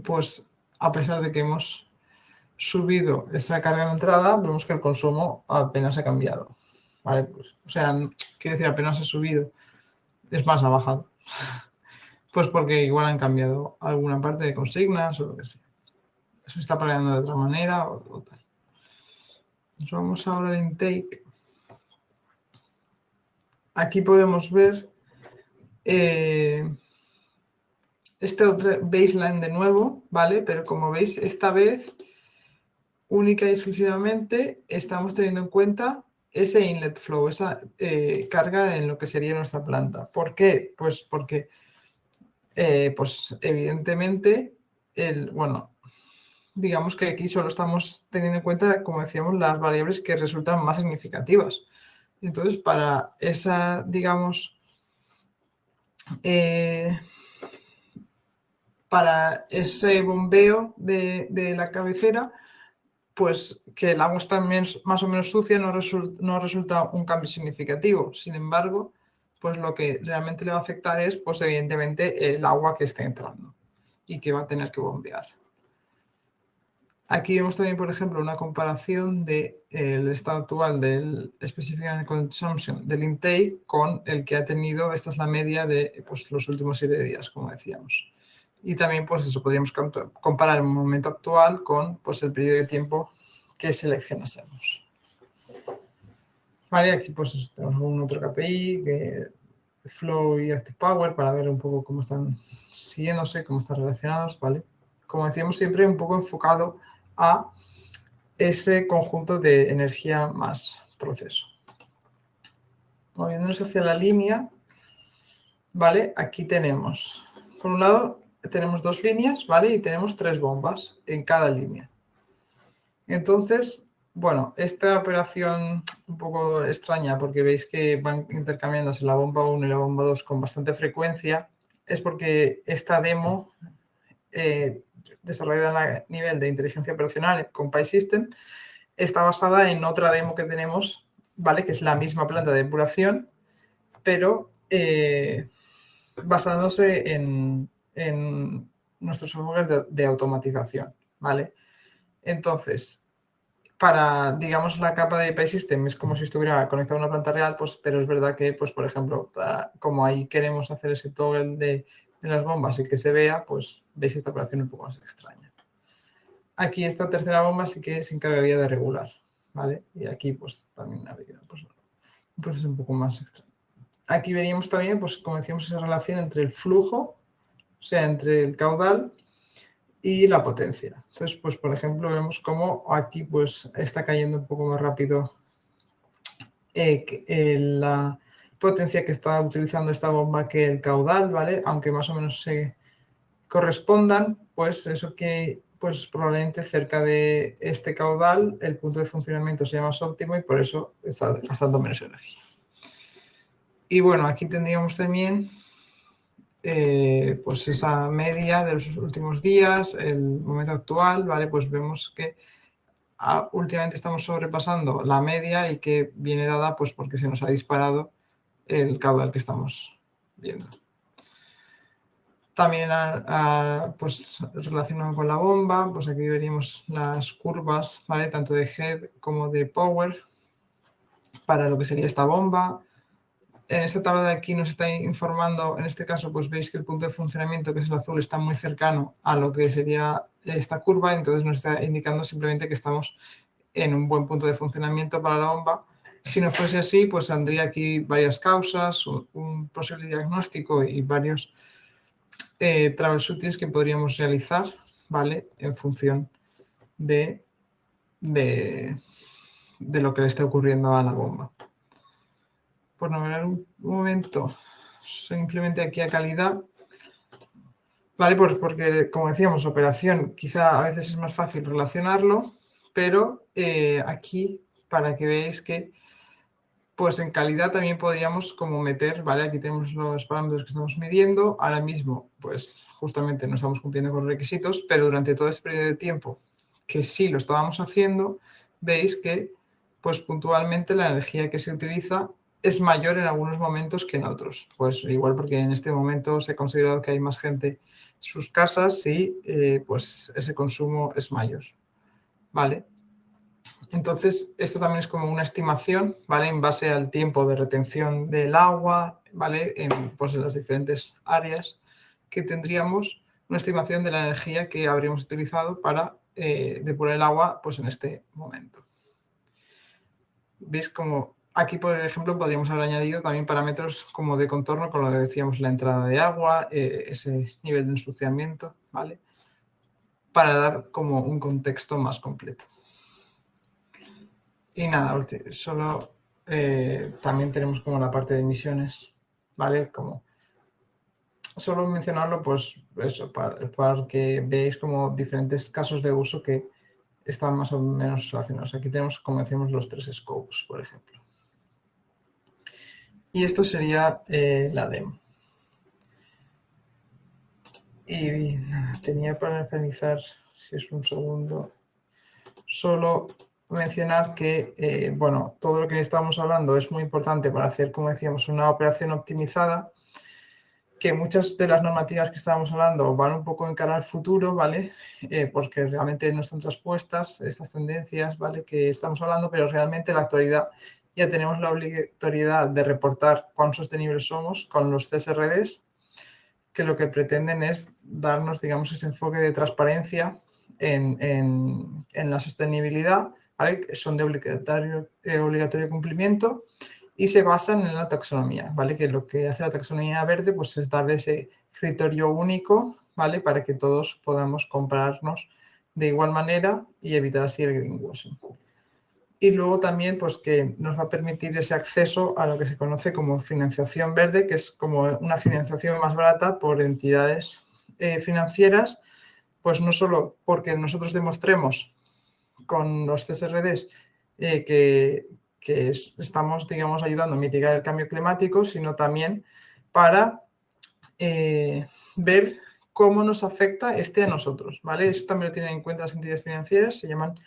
pues a pesar de que hemos subido esa carga en entrada, vemos que el consumo apenas ha cambiado. ¿Vale? Pues, o sea, quiere decir apenas ha subido, es más, ha bajado. Pues porque igual han cambiado alguna parte de consignas o lo que sea. Se está planeando de otra manera o tal. Nos vamos ahora al intake. Aquí podemos ver este otro baseline de nuevo, ¿vale? Pero como veis, esta vez, única y exclusivamente, estamos teniendo en cuenta ese inlet flow, esa carga en lo que sería nuestra planta. ¿Por qué? Pues porque, pues evidentemente, bueno, digamos que aquí solo estamos teniendo en cuenta, como decíamos, las variables que resultan más significativas. Entonces, para esa, digamos, para ese bombeo de la cabecera, pues que el agua está más o menos sucia no resulta un cambio significativo. Sin embargo, pues lo que realmente le va a afectar es, pues evidentemente, el agua que está entrando y que va a tener que bombear. Aquí vemos también, por ejemplo, una comparación del estado actual del Specific Consumption del intake con el que ha tenido, esta es la media de pues, los últimos 7 días, como decíamos. Y también, pues eso, podríamos comparar el momento actual con pues, el periodo de tiempo que seleccionásemos. Vale, aquí pues tenemos un otro KPI, Flow y Active Power, para ver un poco cómo están siguiéndose, cómo están relacionados, ¿vale? Como decíamos siempre, un poco enfocado a ese conjunto de energía más proceso. Moviéndonos hacia la línea, ¿vale? Aquí tenemos, por un lado, tenemos 2 líneas, ¿vale? Y tenemos 3 bombas en cada línea. Entonces, bueno, esta operación un poco extraña porque veis que van intercambiándose la bomba 1 y la bomba 2 con bastante frecuencia, es porque esta demo desarrollada a nivel de inteligencia operacional con PySystem está basada en otra demo que tenemos, ¿vale? Que es la misma planta de depuración, pero basándose en nuestros software de automatización, ¿vale? Entonces, para, digamos, la capa de PySystem es como si estuviera conectado a una planta real, pues, pero es verdad que, pues, por ejemplo, como ahí queremos hacer ese toggle de las bombas y que se vea, pues veis esta operación un poco más extraña. Aquí esta tercera bomba sí que se encargaría de regular, ¿vale? Y aquí pues también habría pues, un proceso un poco más extraño. Aquí veríamos también, pues como decíamos, esa relación entre el flujo, o sea, entre el caudal y la potencia. Entonces, pues por ejemplo, vemos cómo aquí pues está cayendo un poco más rápido la potencia que está utilizando esta bomba que el caudal, ¿vale? Aunque más o menos se correspondan, pues eso que pues probablemente cerca de este caudal el punto de funcionamiento sea más óptimo y por eso está gastando menos energía. Y bueno, aquí tendríamos también pues esa media de los últimos días, el momento actual, ¿vale? Pues vemos que últimamente estamos sobrepasando la media y que viene dada pues porque se nos ha disparado el caudal que estamos viendo. También pues relacionado con la bomba, pues aquí veríamos las curvas, ¿vale? Tanto de head como de power para lo que sería esta bomba. En esta tabla de aquí nos está informando, en este caso, pues veis que el punto de funcionamiento, que es el azul, está muy cercano a lo que sería esta curva, entonces nos está indicando simplemente que estamos en un buen punto de funcionamiento para la bomba. Si no fuese así, pues tendría aquí varias causas, un posible diagnóstico y varios troubleshootings que podríamos realizar, ¿vale? En función de lo que le esté ocurriendo a la bomba. Por nombrar un momento, simplemente aquí a calidad, ¿vale? Pues porque, como decíamos, operación quizá a veces es más fácil relacionarlo, pero aquí, para que veáis que pues en calidad también podríamos como meter, ¿vale? Aquí tenemos los parámetros que estamos midiendo. Ahora mismo, pues justamente no estamos cumpliendo con los requisitos, pero durante todo este periodo de tiempo que sí lo estábamos haciendo, veis que pues puntualmente la energía que se utiliza es mayor en algunos momentos que en otros. Pues igual porque en este momento se ha considerado que hay más gente en sus casas y pues ese consumo es mayor, ¿vale? Entonces, esto también es como una estimación, ¿vale? En base al tiempo de retención del agua, ¿vale? Pues en las diferentes áreas que tendríamos una estimación de la energía que habríamos utilizado para depurar el agua, pues en este momento. ¿Veis como aquí, por ejemplo, podríamos haber añadido también parámetros como de contorno, con lo que decíamos, la entrada de agua, ese nivel de ensuciamiento, ¿vale? Para dar como un contexto más completo. Y nada, solo también tenemos como la parte de emisiones, ¿vale? Como solo mencionarlo, pues eso, para que veáis como diferentes casos de uso que están más o menos relacionados. Aquí tenemos, como decíamos, los 3 scopes, por ejemplo. Y esto sería la demo. Y nada, tenía para finalizar, si es un segundo, solo mencionar que, bueno, todo lo que estamos hablando es muy importante para hacer, como decíamos, una operación optimizada, que muchas de las normativas que estábamos hablando van un poco en cara al futuro, ¿vale? Porque realmente no están traspuestas estas tendencias, ¿vale? Que estamos hablando, pero realmente en la actualidad ya tenemos la obligatoriedad de reportar cuán sostenibles somos con los CSRDs, que lo que pretenden es darnos, digamos, ese enfoque de transparencia en la sostenibilidad, ¿vale? Son de obligatorio cumplimiento y se basan en la taxonomía, ¿vale? Que lo que hace la taxonomía verde pues, es darle ese criterio único, ¿vale? Para que todos podamos compararnos de igual manera y evitar así el greenwashing. Y luego también pues que nos va a permitir ese acceso a lo que se conoce como financiación verde, que es como una financiación más barata por entidades financieras, pues no solo porque nosotros demostremos con los CSRDs que estamos, digamos, ayudando a mitigar el cambio climático, sino también para ver cómo nos afecta a nosotros, ¿vale? Eso también lo tienen en cuenta las entidades financieras, se llaman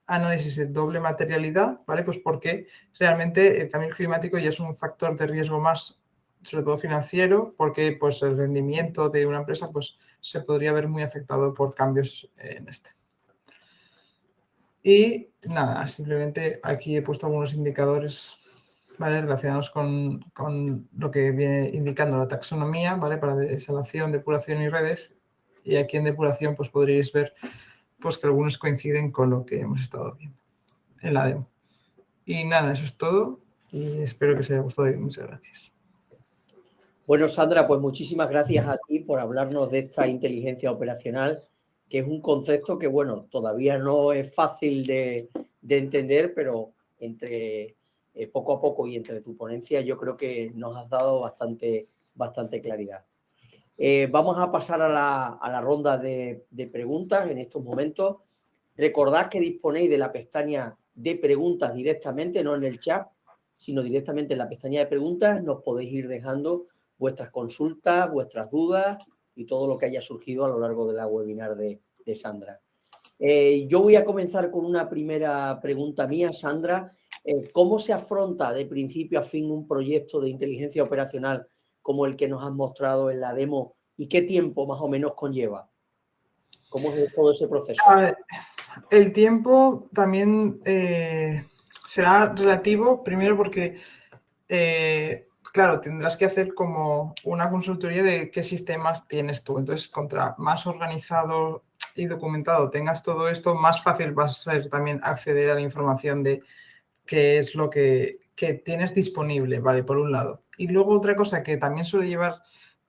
análisis de doble materialidad, ¿vale? Pues porque realmente el cambio climático ya es un factor de riesgo más, sobre todo financiero, porque pues el rendimiento de una empresa pues se podría ver muy afectado por cambios en este. Y nada, simplemente aquí he puesto algunos indicadores, ¿vale? Relacionados con lo que viene indicando la taxonomía, ¿vale? Para desalación, depuración y redes. Y aquí en depuración pues podréis ver pues que algunos coinciden con lo que hemos estado viendo en la demo. Y nada, eso es todo y espero que os haya gustado y muchas gracias. Bueno, Sandra, pues muchísimas gracias a ti por hablarnos de esta inteligencia operacional, que es un concepto que, bueno, todavía no es fácil de entender, pero entre poco a poco y entre tu ponencia yo creo que nos has dado bastante claridad. Vamos a pasar a la ronda de preguntas en estos momentos. Recordad que disponéis de la pestaña de preguntas directamente, no en el chat. sino directamente en la pestaña de preguntas nos podéis ir dejando vuestras consultas, vuestras dudas y todo lo que haya surgido a lo largo de la webinar de Sandra. Yo voy a comenzar con una primera pregunta mía, Sandra. ¿Cómo se afronta de principio a fin un proyecto de inteligencia operacional como el que nos has mostrado en la demo y qué tiempo más o menos conlleva? ¿Cómo es todo ese proceso? El tiempo también será relativo, primero porque, claro, tendrás que hacer como una consultoría de qué sistemas tienes tú. Entonces, contra más organizado y documentado tengas todo esto, más fácil va a ser también acceder a la información de qué es lo que tienes disponible, ¿vale? Por un lado. Y luego otra cosa que también suele llevar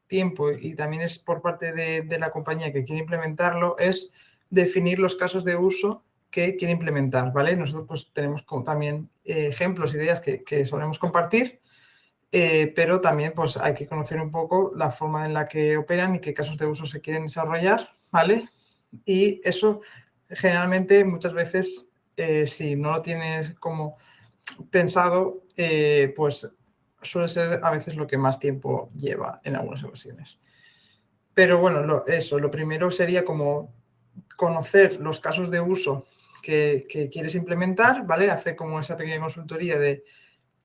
tiempo y también es por parte de la compañía que quiere implementarlo, es definir los casos de uso que quiere implementar, ¿vale? Nosotros pues tenemos también ejemplos, ideas que solemos compartir, pero también pues hay que conocer un poco la forma en la que operan y qué casos de uso se quieren desarrollar, ¿vale? Y eso generalmente muchas veces, si no lo tienes como pensado, pues suele ser a veces lo que más tiempo lleva en algunas ocasiones. Pero bueno, lo primero sería como conocer los casos de uso que quieres implementar, ¿vale? Hacer como esa pequeña consultoría de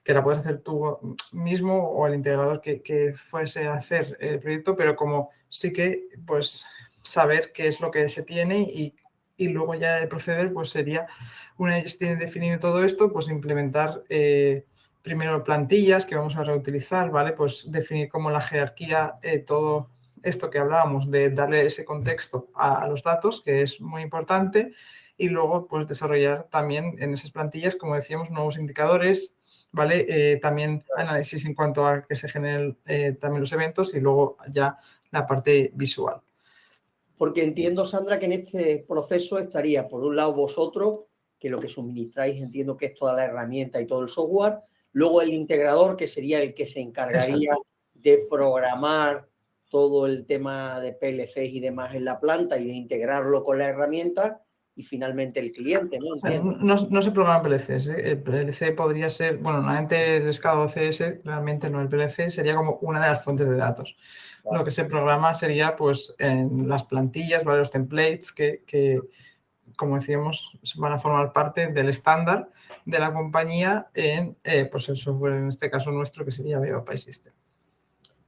que la puedes hacer tú mismo o el integrador que fuese a hacer el proyecto, pero como sí que pues saber qué es lo que se tiene y luego ya el proceder pues sería, una vez que tienes definido todo esto, pues implementar primero plantillas que vamos a reutilizar, ¿vale? Pues definir como la jerarquía, todo esto que hablábamos de darle ese contexto a los datos, que es muy importante, y luego pues desarrollar también en esas plantillas, como decíamos, nuevos indicadores, ¿vale? También análisis en cuanto a que se generen también los eventos y luego ya la parte visual. Porque entiendo, Sandra, que en este proceso estaría, por un lado, vosotros, que lo que suministráis entiendo que es toda la herramienta y todo el software, luego el integrador, que sería el que se encargaría Exacto. de programar todo el tema de PLCs y demás en la planta y de integrarlo con la herramienta, y finalmente el cliente, ¿no? O sea, Entiendo. no se programan PLCs, ¿eh? El PLC podría ser, bueno, normalmente el escalado CS, realmente no, el PLC sería como una de las fuentes de datos. Lo que se programa sería pues en las plantillas, ¿vale? Los templates que, como decíamos, van a formar parte del estándar de la compañía en pues el software, en este caso nuestro, que sería Beba PySystem.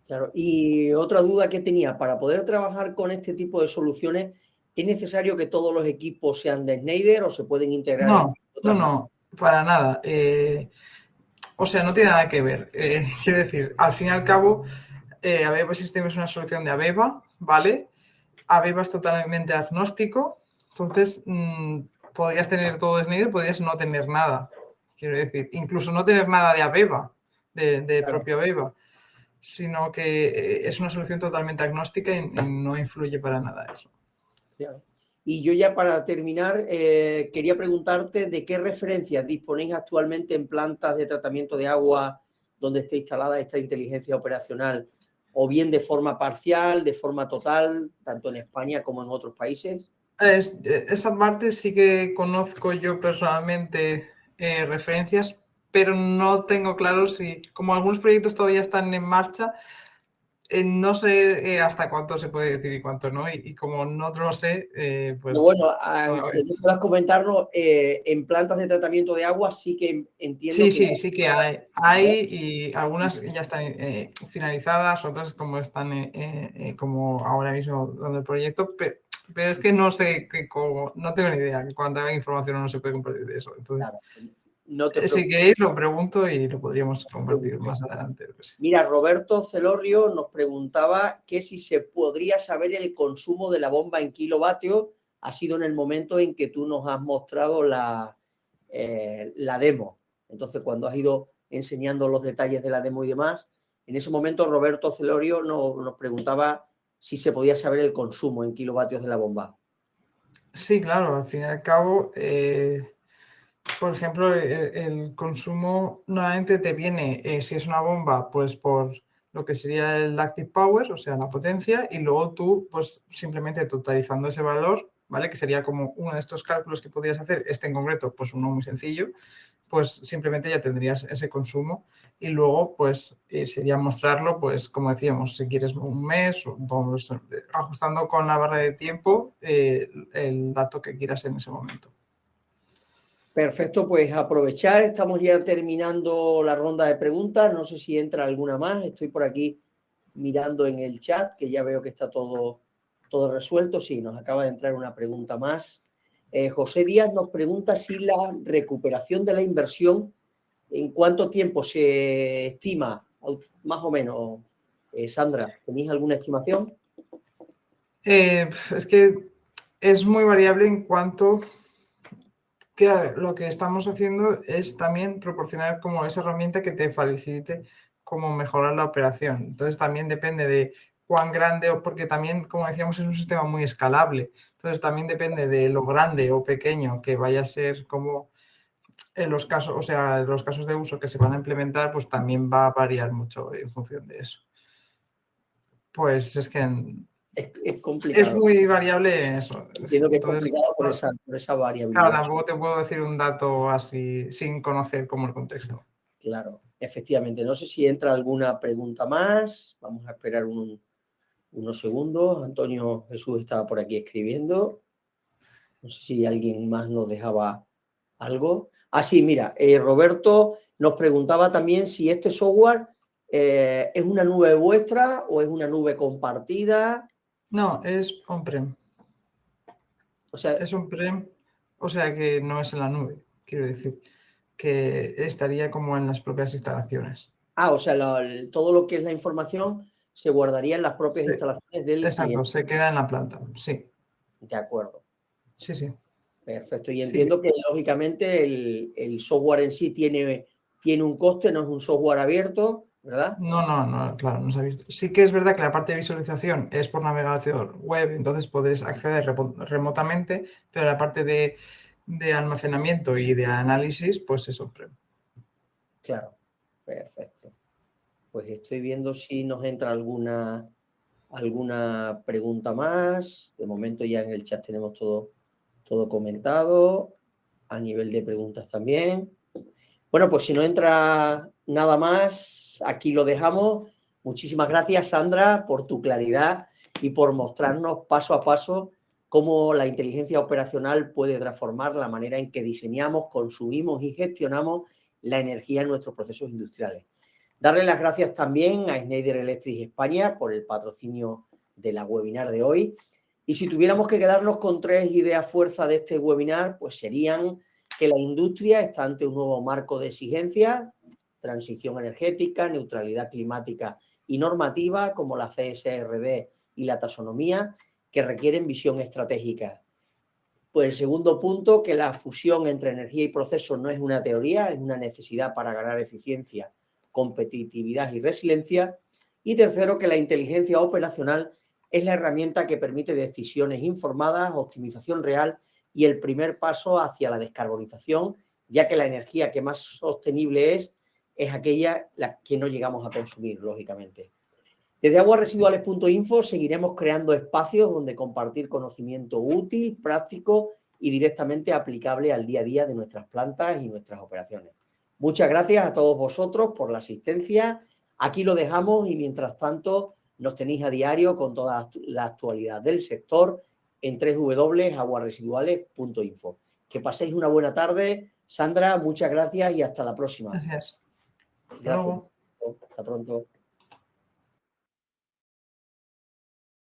Claro. Y otra duda que tenía, para poder trabajar con este tipo de soluciones, ¿es necesario que todos los equipos sean de Schneider o se pueden integrar en otras marcas? No, para nada. O sea, no tiene nada que ver. Quiero decir, al fin y al cabo, Abeba System es una solución de Abeba, ¿vale? Abeba es totalmente agnóstico, entonces podrías tener todo de Schneider, podrías no tener nada. Quiero decir, incluso no tener nada de Abeba, de claro, propio Abeba, sino que es una solución totalmente agnóstica y no influye para nada eso. Claro. Y yo ya para terminar, quería preguntarte de qué referencias disponéis actualmente en plantas de tratamiento de agua donde esté instalada esta inteligencia operacional, o bien de forma parcial, de forma total, tanto en España como en otros países. Esa parte sí que conozco yo personalmente referencias, pero no tengo claro si, como algunos proyectos todavía están en marcha, no sé hasta cuánto se puede decir y cuánto no, y como no lo sé, pues... Pero bueno, que tú puedas comentarlo, en plantas de tratamiento de agua sí que entiendo que... Sí que hay. Hay y algunas ya están finalizadas, otras como están como ahora mismo dando el proyecto, pero es que no sé, no tengo ni idea que cuánta información no se puede compartir de eso. Entonces, Claro, no te si queréis lo pregunto y lo podríamos compartir más adelante. Mira, Roberto Celorrio nos preguntaba que si se podría saber el consumo de la bomba en kilovatios. Ha sido en el momento en que tú nos has mostrado la demo. Entonces, cuando has ido enseñando los detalles de la demo y demás, en ese momento Roberto Celorio nos preguntaba si se podía saber el consumo en kilovatios de la bomba. Sí, claro, al fin y al cabo, por ejemplo, el consumo normalmente te viene, si es una bomba, pues por lo que sería el active power, o sea, la potencia, y luego tú, pues simplemente totalizando ese valor, ¿vale? Que sería como uno de estos cálculos que podrías hacer, este en concreto, pues uno muy sencillo, pues simplemente ya tendrías ese consumo y luego pues sería mostrarlo, pues como decíamos, si quieres un mes, pues, ajustando con la barra de tiempo el dato que quieras en ese momento. Perfecto, pues aprovechar, estamos ya terminando la ronda de preguntas, no sé si entra alguna más, estoy por aquí mirando en el chat, que ya veo que está todo resuelto, sí, nos acaba de entrar una pregunta más. José Díaz nos pregunta si la recuperación de la inversión, ¿en cuánto tiempo se estima, más o menos? Sandra, ¿tenéis alguna estimación? Es que es muy variable en cuanto que lo que estamos haciendo es también proporcionar como esa herramienta que te facilite cómo mejorar la operación. Entonces también depende de cuán grande, o porque también, como decíamos, es un sistema muy escalable. Entonces también depende de lo grande o pequeño que vaya a ser como en los casos, o sea, los casos de uso que se van a implementar, pues también va a variar mucho en función de eso. Pues es que Es complicado. es muy variable eso. Entiendo que es Entonces, complicado por esa claro, variabilidad. tampoco te puedo decir un dato así sin conocer como el contexto. Claro, efectivamente. No sé si entra alguna pregunta más. Vamos a esperar unos segundos. Antonio Jesús estaba por aquí escribiendo. No sé si alguien más nos dejaba algo. Ah, sí, mira, Roberto nos preguntaba también si este software es una nube vuestra o es una nube compartida. No, es on-prem. O sea, Es on-prem, o sea que no es en la nube, quiero decir, que estaría como en las propias instalaciones. o sea, todo lo que es la información se guardaría en las propias Sí, instalaciones del exacto, cliente. se queda en la planta, sí, De acuerdo. sí, sí. Perfecto. Y Sí, entiendo que lógicamente el software en sí tiene un coste, no es un software abierto, ¿verdad? no, claro, no se ha visto. Sí que es verdad que la parte de visualización es por navegación web, entonces podréis acceder remotamente, pero la parte de almacenamiento y de análisis, pues es on-prem. Claro. Perfecto. Pues estoy viendo si nos entra alguna pregunta más. De momento ya en el chat tenemos todo comentado. A nivel de preguntas también. Bueno, pues si no entra nada más, aquí lo dejamos. Muchísimas gracias, Sandra, por tu claridad y por mostrarnos paso a paso cómo la inteligencia operacional puede transformar la manera en que diseñamos, consumimos y gestionamos la energía en nuestros procesos industriales. Darle las gracias también a Schneider Electric España por el patrocinio de la webinar de hoy. Y si tuviéramos que quedarnos con 3 ideas fuerza de este webinar, pues serían que la industria está ante un nuevo marco de exigencias, transición energética, neutralidad climática y normativa, como la CSRD y la taxonomía, que requieren visión estratégica. Pues el segundo punto, que la fusión entre energía y procesos no es una teoría, es una necesidad para ganar eficiencia, competitividad y resiliencia. Y tercero, que la inteligencia operacional es la herramienta que permite decisiones informadas, optimización real y el primer paso hacia la descarbonización, ya que la energía que más sostenible es aquella la que no llegamos a consumir, lógicamente. Desde aguasresiduales.info seguiremos creando espacios donde compartir conocimiento útil, práctico y directamente aplicable al día a día de nuestras plantas y nuestras operaciones. Muchas gracias a todos vosotros por la asistencia. Aquí lo dejamos y mientras tanto nos tenéis a diario con toda la actualidad del sector en www.aguasresiduales.info. Que paséis una buena tarde. Sandra, muchas gracias y hasta la próxima. Gracias. Hasta Gracias. luego. Hasta pronto.